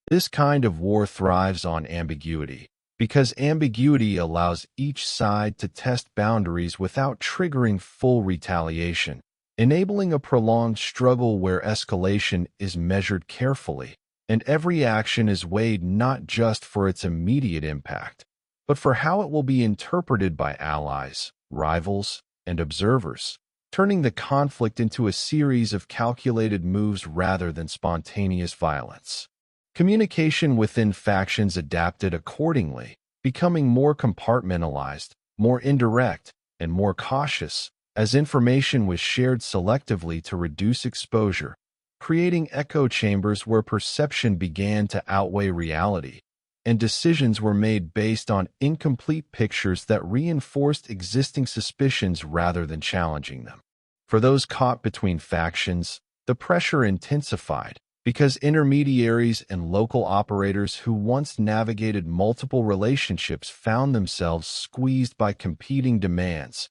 This kind of war thrives on ambiguity, because ambiguity allows each side to test boundaries without triggering full retaliation, enabling a prolonged struggle where escalation is measured carefully, and every action is weighed not just for its immediate impact, but for how it will be interpreted by allies, rivals, and observers, turning the conflict into a series of calculated moves rather than spontaneous violence. Communication within factions adapted accordingly, becoming more compartmentalized, more indirect, and more cautious, as information was shared selectively to reduce exposure, creating echo chambers where perception began to outweigh reality, and decisions were made based on incomplete pictures that reinforced existing suspicions rather than challenging them. For those caught between factions, the pressure intensified, because intermediaries and local operators who once navigated multiple relationships found themselves squeezed by competing demands,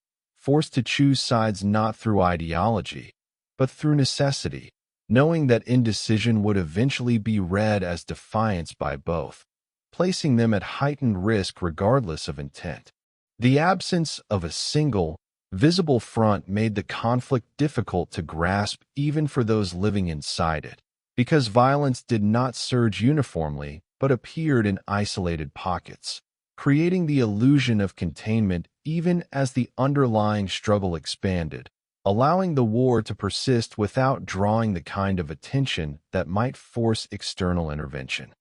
forced to choose sides not through ideology, but through necessity, knowing that indecision would eventually be read as defiance by both, placing them at heightened risk regardless of intent. The absence of a single, visible front made the conflict difficult to grasp even for those living inside it, because violence did not surge uniformly but appeared in isolated pockets, creating the illusion of containment even as the underlying struggle expanded, allowing the war to persist without drawing the kind of attention that might force external intervention.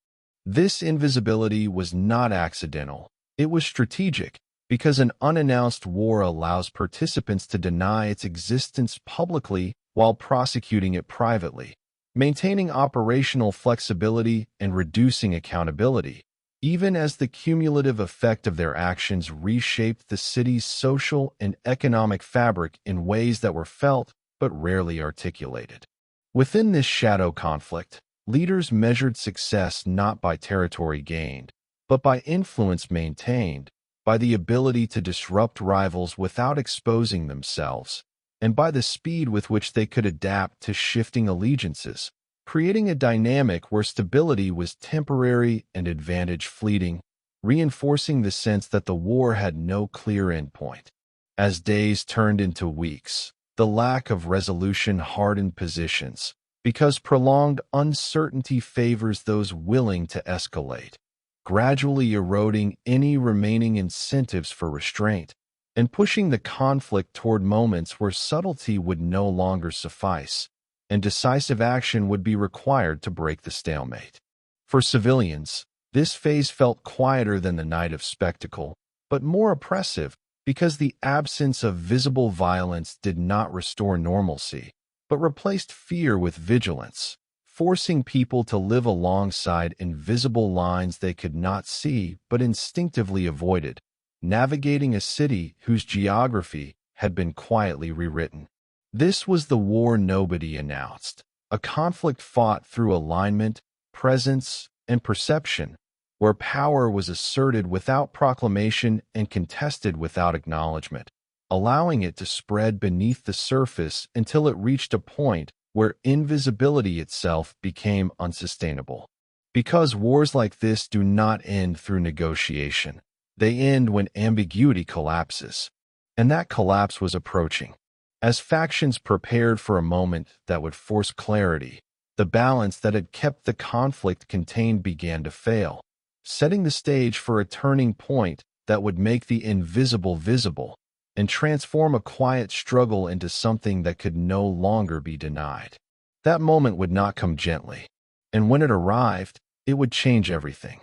This invisibility was not accidental, it was strategic, because an unannounced war allows participants to deny its existence publicly while prosecuting it privately, maintaining operational flexibility and reducing accountability, even as the cumulative effect of their actions reshaped the city's social and economic fabric in ways that were felt but rarely articulated. Within this shadow conflict, leaders measured success not by territory gained, but by influence maintained, by the ability to disrupt rivals without exposing themselves, and by the speed with which they could adapt to shifting allegiances, creating a dynamic where stability was temporary and advantage fleeting, reinforcing the sense that the war had no clear endpoint. As days turned into weeks, the lack of resolution hardened positions, because prolonged uncertainty favors those willing to escalate, gradually eroding any remaining incentives for restraint, and pushing the conflict toward moments where subtlety would no longer suffice, and decisive action would be required to break the stalemate. For civilians, this phase felt quieter than the night of spectacle, but more oppressive because the absence of visible violence did not restore normalcy, but replaced fear with vigilance, forcing people to live alongside invisible lines they could not see but instinctively avoided, navigating a city whose geography had been quietly rewritten. This was the war nobody announced, a conflict fought through alignment, presence, and perception, where power was asserted without proclamation and contested without acknowledgement, allowing it to spread beneath the surface until it reached a point where invisibility itself became unsustainable. Because wars like this do not end through negotiation, they end when ambiguity collapses, and that collapse was approaching. As factions prepared for a moment that would force clarity, the balance that had kept the conflict contained began to fail, setting the stage for a turning point that would make the invisible visible and transform a quiet struggle into something that could no longer be denied. That moment would not come gently, and when it arrived, it would change everything.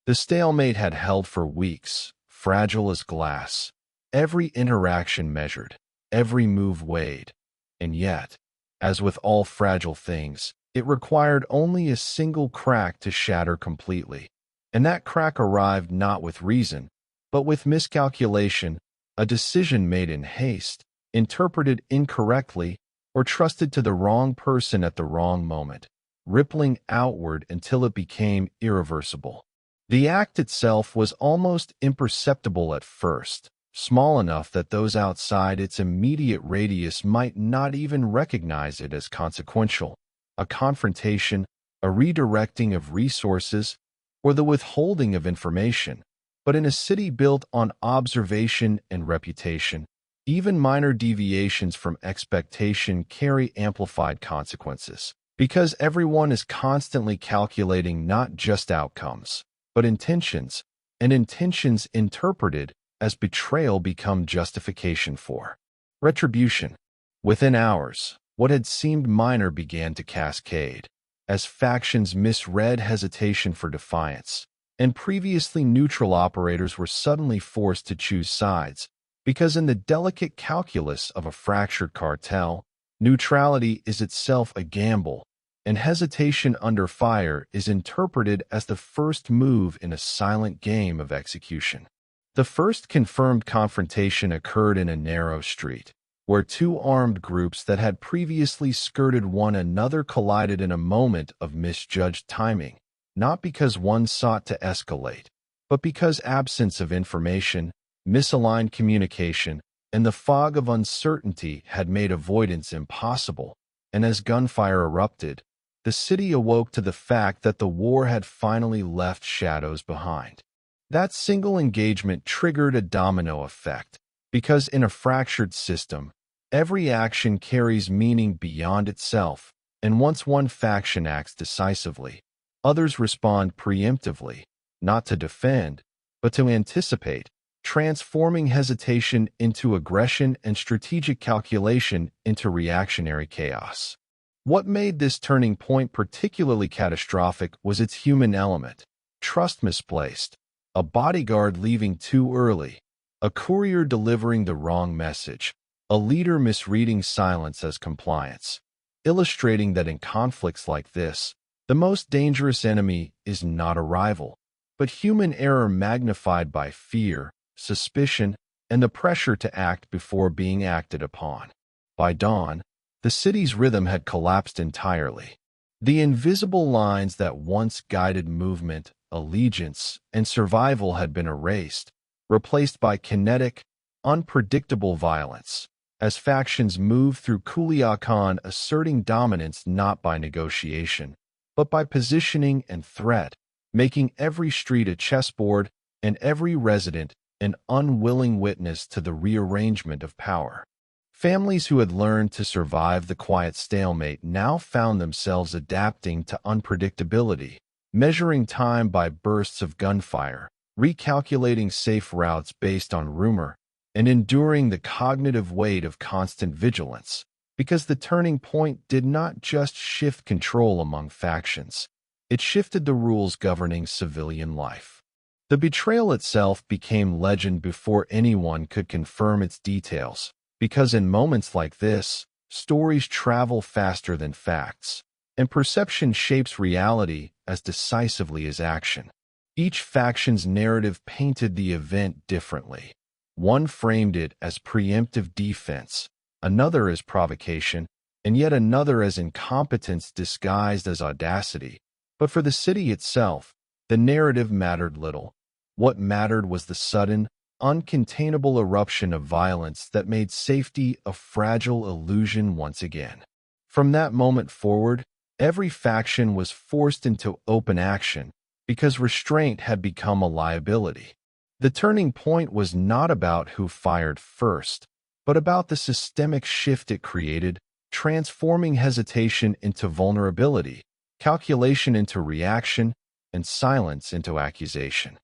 The stalemate had held for weeks, fragile as glass, every interaction measured, every move weighed, and yet, as with all fragile things, it required only a single crack to shatter completely, and that crack arrived not with reason, but with miscalculation, a decision made in haste, interpreted incorrectly, or trusted to the wrong person at the wrong moment, rippling outward until it became irreversible. The act itself was almost imperceptible at first, small enough that those outside its immediate radius might not even recognize it as consequential. A confrontation, a redirecting of resources, or the withholding of information. But in a city built on observation and reputation, even minor deviations from expectation carry amplified consequences, because everyone is constantly calculating not just outcomes, but intentions, and intentions interpreted as betrayal become justification for retribution. Within hours, what had seemed minor began to cascade, as factions misread hesitation for defiance, and previously neutral operators were suddenly forced to choose sides, because in the delicate calculus of a fractured cartel, neutrality is itself a gamble, and hesitation under fire is interpreted as the first move in a silent game of execution. The first confirmed confrontation occurred in a narrow street, where two armed groups that had previously skirted one another collided in a moment of misjudged timing, not because one sought to escalate, but because absence of information, misaligned communication, and the fog of uncertainty had made avoidance impossible. And as gunfire erupted, the city awoke to the fact that the war had finally left shadows behind. That single engagement triggered a domino effect, because in a fractured system, every action carries meaning beyond itself, and once one faction acts decisively, others respond preemptively, not to defend, but to anticipate, transforming hesitation into aggression and strategic calculation into reactionary chaos. What made this turning point particularly catastrophic was its human element: trust misplaced, a bodyguard leaving too early, a courier delivering the wrong message, a leader misreading silence as compliance, illustrating that in conflicts like this, the most dangerous enemy is not a rival, but human error magnified by fear, suspicion, and the pressure to act before being acted upon. By dawn, the city's rhythm had collapsed entirely. The invisible lines that once guided movement, allegiance, and survival had been erased, replaced by kinetic, unpredictable violence, as factions moved through Culiacán asserting dominance not by negotiation, but by positioning and threat, making every street a chessboard and every resident an unwilling witness to the rearrangement of power. Families who had learned to survive the quiet stalemate now found themselves adapting to unpredictability, measuring time by bursts of gunfire, recalculating safe routes based on rumor, and enduring the cognitive weight of constant vigilance, because the turning point did not just shift control among factions, it shifted the rules governing civilian life. The betrayal itself became legend before anyone could confirm its details, because in moments like this, stories travel faster than facts, and perception shapes reality as decisively as action. Each faction's narrative painted the event differently. One framed it as preemptive defense, another as provocation, and yet another as incompetence disguised as audacity. But for the city itself, the narrative mattered little. What mattered was the sudden, uncontainable eruption of violence that made safety a fragile illusion once again. From that moment forward, every faction was forced into open action because restraint had become a liability. The turning point was not about who fired first, but about the systemic shift it created, transforming hesitation into vulnerability, calculation into reaction, and silence into accusation.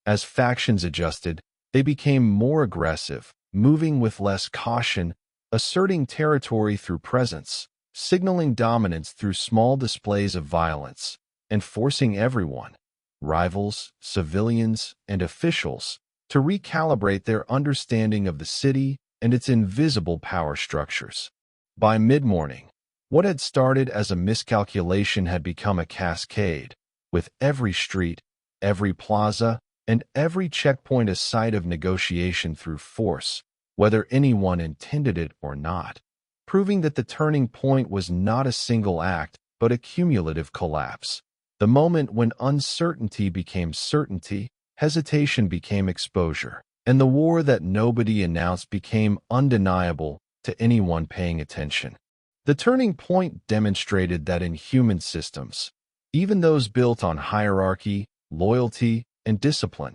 As factions adjusted, they became more aggressive, moving with less caution, asserting territory through presence, signaling dominance through small displays of violence, and forcing everyone, rivals, civilians, and officials, to recalibrate their understanding of the city and its invisible power structures. By mid-morning, what had started as a miscalculation had become a cascade, with every street, every plaza, and every checkpoint a site of negotiation through force, whether anyone intended it or not. proving that the turning point was not a single act, but a cumulative collapse. The moment when uncertainty became certainty, hesitation became exposure, and the war that nobody announced became undeniable to anyone paying attention. The turning point demonstrated that in human systems, even those built on hierarchy, loyalty, and discipline,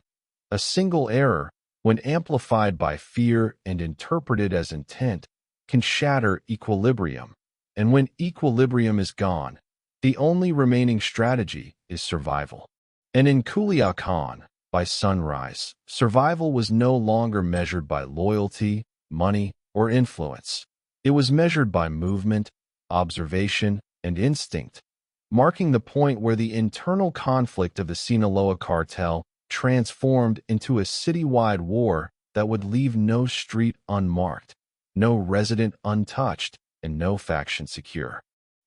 a single error, when amplified by fear and interpreted as intent, can shatter equilibrium. And when equilibrium is gone, the only remaining strategy is survival. And in Culiacán, by sunrise, survival was no longer measured by loyalty, money, or influence. It was measured by movement, observation, and instinct, marking the point where the internal conflict of the Sinaloa Cartel transformed into a citywide war that would leave no street unmarked, no resident untouched, and no faction secure.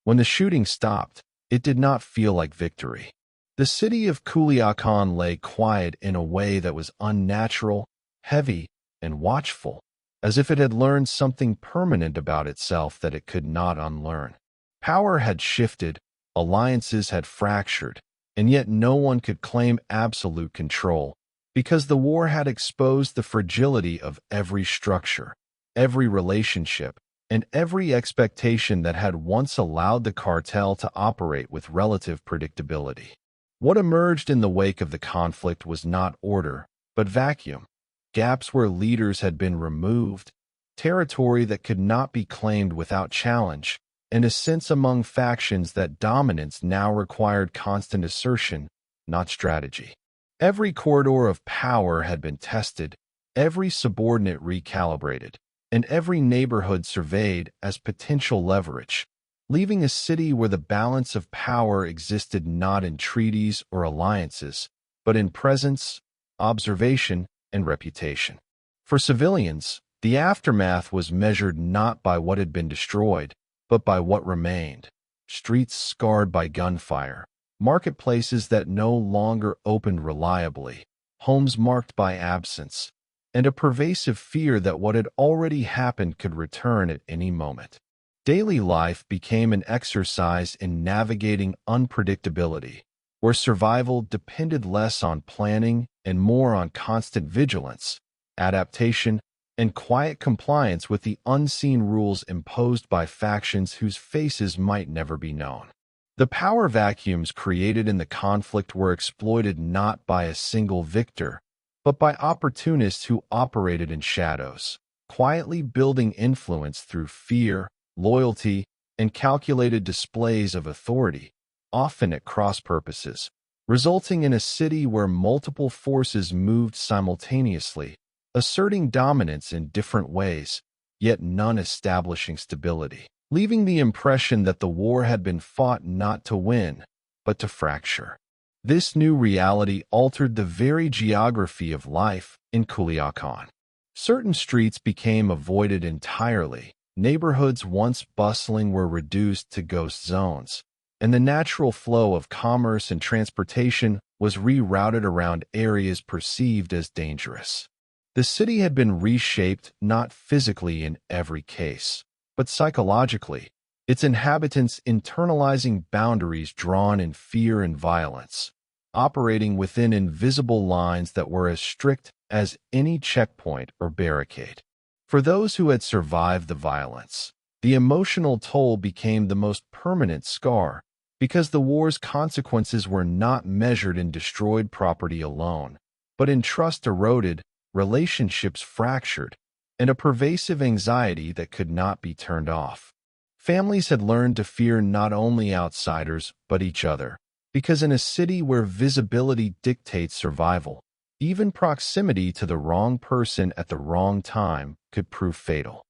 When the shooting stopped, it did not feel like victory. The city of Culiacán lay quiet in a way that was unnatural, heavy, and watchful, as if it had learned something permanent about itself that it could not unlearn. Power had shifted, alliances had fractured, and yet no one could claim absolute control, because the war had exposed the fragility of every structure, every relationship, and every expectation that had once allowed the cartel to operate with relative predictability. What emerged in the wake of the conflict was not order, but vacuum. Gaps where leaders had been removed, territory that could not be claimed without challenge, and a sense among factions that dominance now required constant assertion, not strategy. Every corridor of power had been tested, every subordinate recalibrated, and every neighborhood surveyed as potential leverage, leaving a city where the balance of power existed not in treaties or alliances, but in presence, observation, and reputation. For civilians, the aftermath was measured not by what had been destroyed, but by what remained. Streets scarred by gunfire, marketplaces that no longer opened reliably, homes marked by absence, and a pervasive fear that what had already happened could return at any moment. Daily life became an exercise in navigating unpredictability, where survival depended less on planning and more on constant vigilance, adaptation, and quiet compliance with the unseen rules imposed by factions whose faces might never be known. The power vacuums created in the conflict were exploited not by a single victor, but by opportunists who operated in shadows, quietly building influence through fear, loyalty, and calculated displays of authority, often at cross purposes, resulting in a city where multiple forces moved simultaneously, asserting dominance in different ways, yet none establishing stability, leaving the impression that the war had been fought not to win, but to fracture. This new reality altered the very geography of life in Culiacán. Certain streets became avoided entirely, neighborhoods once bustling were reduced to ghost zones, and the natural flow of commerce and transportation was rerouted around areas perceived as dangerous. The city had been reshaped not physically in every case, but psychologically, its inhabitants internalizing boundaries drawn in fear and violence, operating within invisible lines that were as strict as any checkpoint or barricade. For those who had survived the violence, the emotional toll became the most permanent scar, because the war's consequences were not measured in destroyed property alone, but in trust eroded, relationships fractured, and a pervasive anxiety that could not be turned off. Families had learned to fear not only outsiders, but each other, because in a city where visibility dictates survival, even proximity to the wrong person at the wrong time could prove fatal.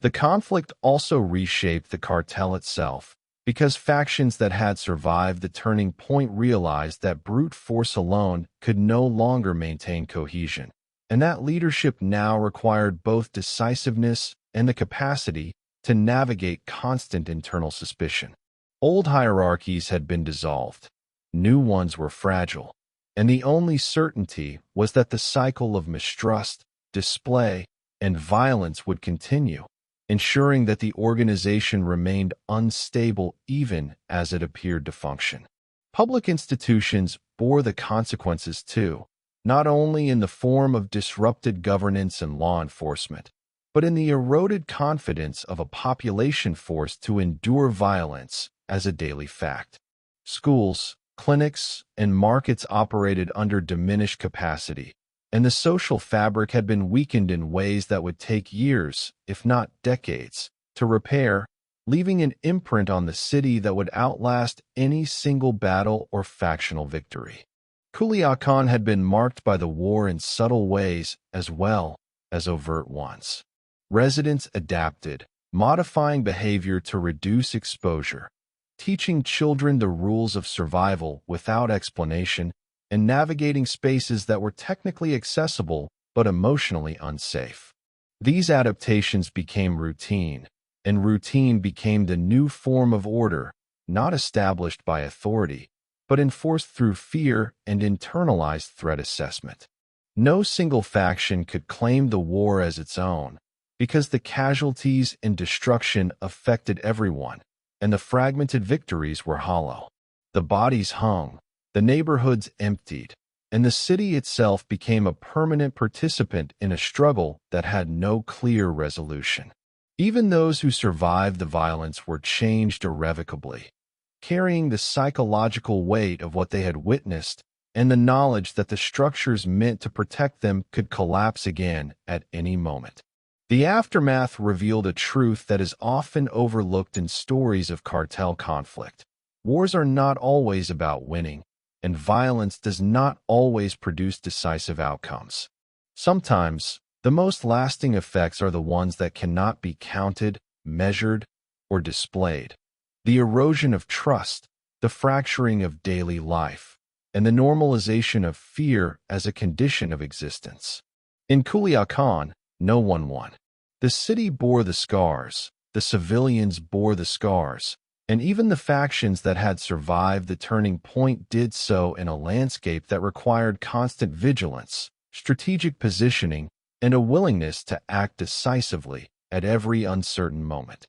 The conflict also reshaped the cartel itself, because factions that had survived the turning point realized that brute force alone could no longer maintain cohesion, and that leadership now required both decisiveness and the capacity to navigate constant internal suspicion. Old hierarchies had been dissolved. New ones were fragile, and the only certainty was that the cycle of mistrust, display, and violence would continue, ensuring that the organization remained unstable even as it appeared to function. Public institutions bore the consequences too, not only in the form of disrupted governance and law enforcement, but in the eroded confidence of a population forced to endure violence as a daily fact. Schools, clinics, and markets operated under diminished capacity, and the social fabric had been weakened in ways that would take years, if not decades, to repair, leaving an imprint on the city that would outlast any single battle or factional victory. Culiacán had been marked by the war in subtle ways as well as overt ones. Residents adapted, modifying behavior to reduce exposure, teaching children the rules of survival without explanation, and navigating spaces that were technically accessible but emotionally unsafe. These adaptations became routine, and routine became the new form of order, not established by authority, but enforced through fear and internalized threat assessment. No single faction could claim the war as its own, because the casualties and destruction affected everyone, and the fragmented victories were hollow. The bodies hung, the neighborhoods emptied, and the city itself became a permanent participant in a struggle that had no clear resolution. Even those who survived the violence were changed irrevocably, carrying the psychological weight of what they had witnessed and the knowledge that the structures meant to protect them could collapse again at any moment. The aftermath revealed a truth that is often overlooked in stories of cartel conflict. Wars are not always about winning, and violence does not always produce decisive outcomes. Sometimes, the most lasting effects are the ones that cannot be counted, measured, or displayed. The erosion of trust, the fracturing of daily life, and the normalization of fear as a condition of existence. In Culiacán, no one won. The city bore the scars, the civilians bore the scars, and even the factions that had survived the turning point did so in a landscape that required constant vigilance, strategic positioning, and a willingness to act decisively at every uncertain moment.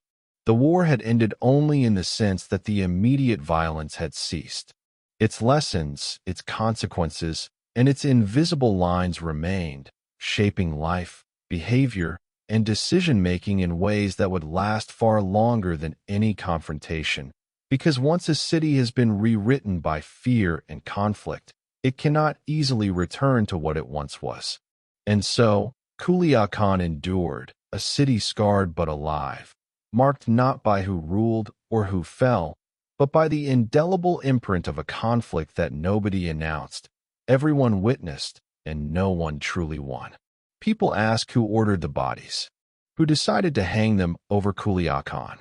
The war had ended only in the sense that the immediate violence had ceased. Its lessons, its consequences, and its invisible lines remained, shaping life, behavior, and decision-making in ways that would last far longer than any confrontation. Because once a city has been rewritten by fear and conflict, it cannot easily return to what it once was. And so, Culiacán endured, a city scarred but alive, marked not by who ruled or who fell, but by the indelible imprint of a conflict that nobody announced, everyone witnessed, and no one truly won. People ask who ordered the bodies, who decided to hang them over Culiacán,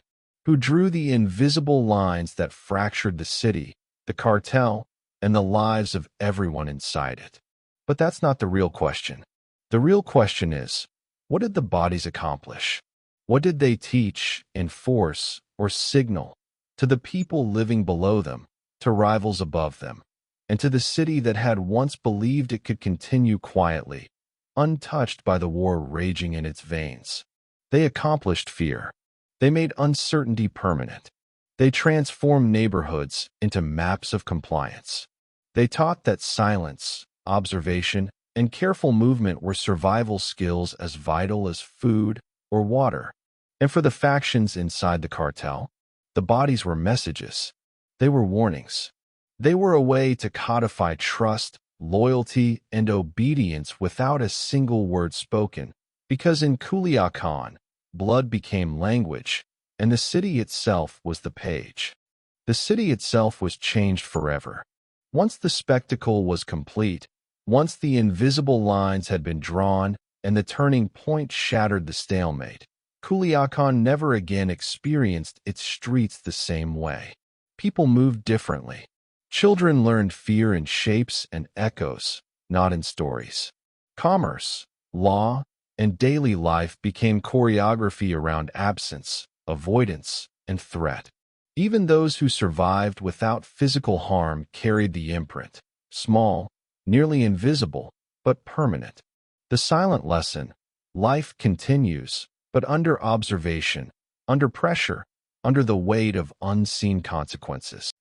who drew the invisible lines that fractured the city, the cartel, and the lives of everyone inside it. But that's not the real question. The real question is, what did the bodies accomplish? What did they teach, enforce, or signal to the people living below them, to rivals above them, and to the city that had once believed it could continue quietly, untouched by the war raging in its veins? They accomplished fear. They made uncertainty permanent. They transformed neighborhoods into maps of compliance. They taught that silence, observation, and careful movement were survival skills as vital as food or water. And for the factions inside the cartel, the bodies were messages. They were warnings. They were a way to codify trust, loyalty, and obedience without a single word spoken, because in Culiacán, blood became language, and the city itself was the page. The city itself was changed forever. Once the spectacle was complete, once the invisible lines had been drawn and the turning point shattered the stalemate, Culiacán never again experienced its streets the same way. People moved differently. Children learned fear in shapes and echoes, not in stories. Commerce, law, and daily life became choreography around absence, avoidance, and threat. Even those who survived without physical harm carried the imprint, small, nearly invisible, but permanent. The silent lesson: life continues, but under observation, under pressure, under the weight of unseen consequences.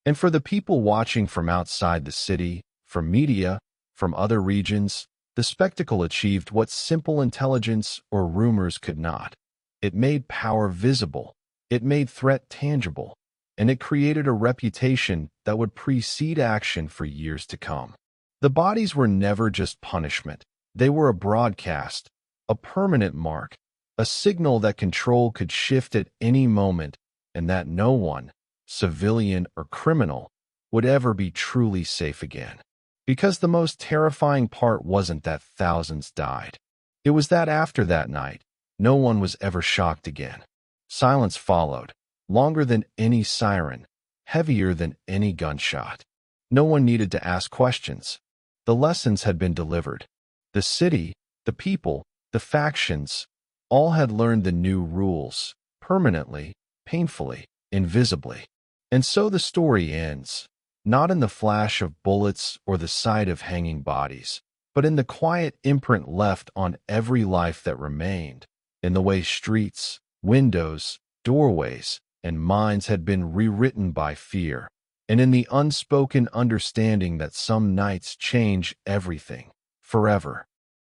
And for the people watching from outside the city, from media, from other regions, the spectacle achieved what simple intelligence or rumors could not. It made power visible, it made threat tangible, and it created a reputation that would precede action for years to come. The bodies were never just punishment. They were a broadcast, a permanent mark, a signal that control could shift at any moment and that no one, civilian or criminal, would ever be truly safe again. Because the most terrifying part wasn't that thousands died. It was that after that night, no one was ever shocked again. Silence followed, longer than any siren, heavier than any gunshot. No one needed to ask questions. The lessons had been delivered. The city, the people, the factions, all had learned the new rules, permanently, painfully, invisibly. And so the story ends, not in the flash of bullets or the sight of hanging bodies, but in the quiet imprint left on every life that remained, in the way streets, windows, doorways, and minds had been rewritten by fear, and in the unspoken understanding that some nights change everything, forever.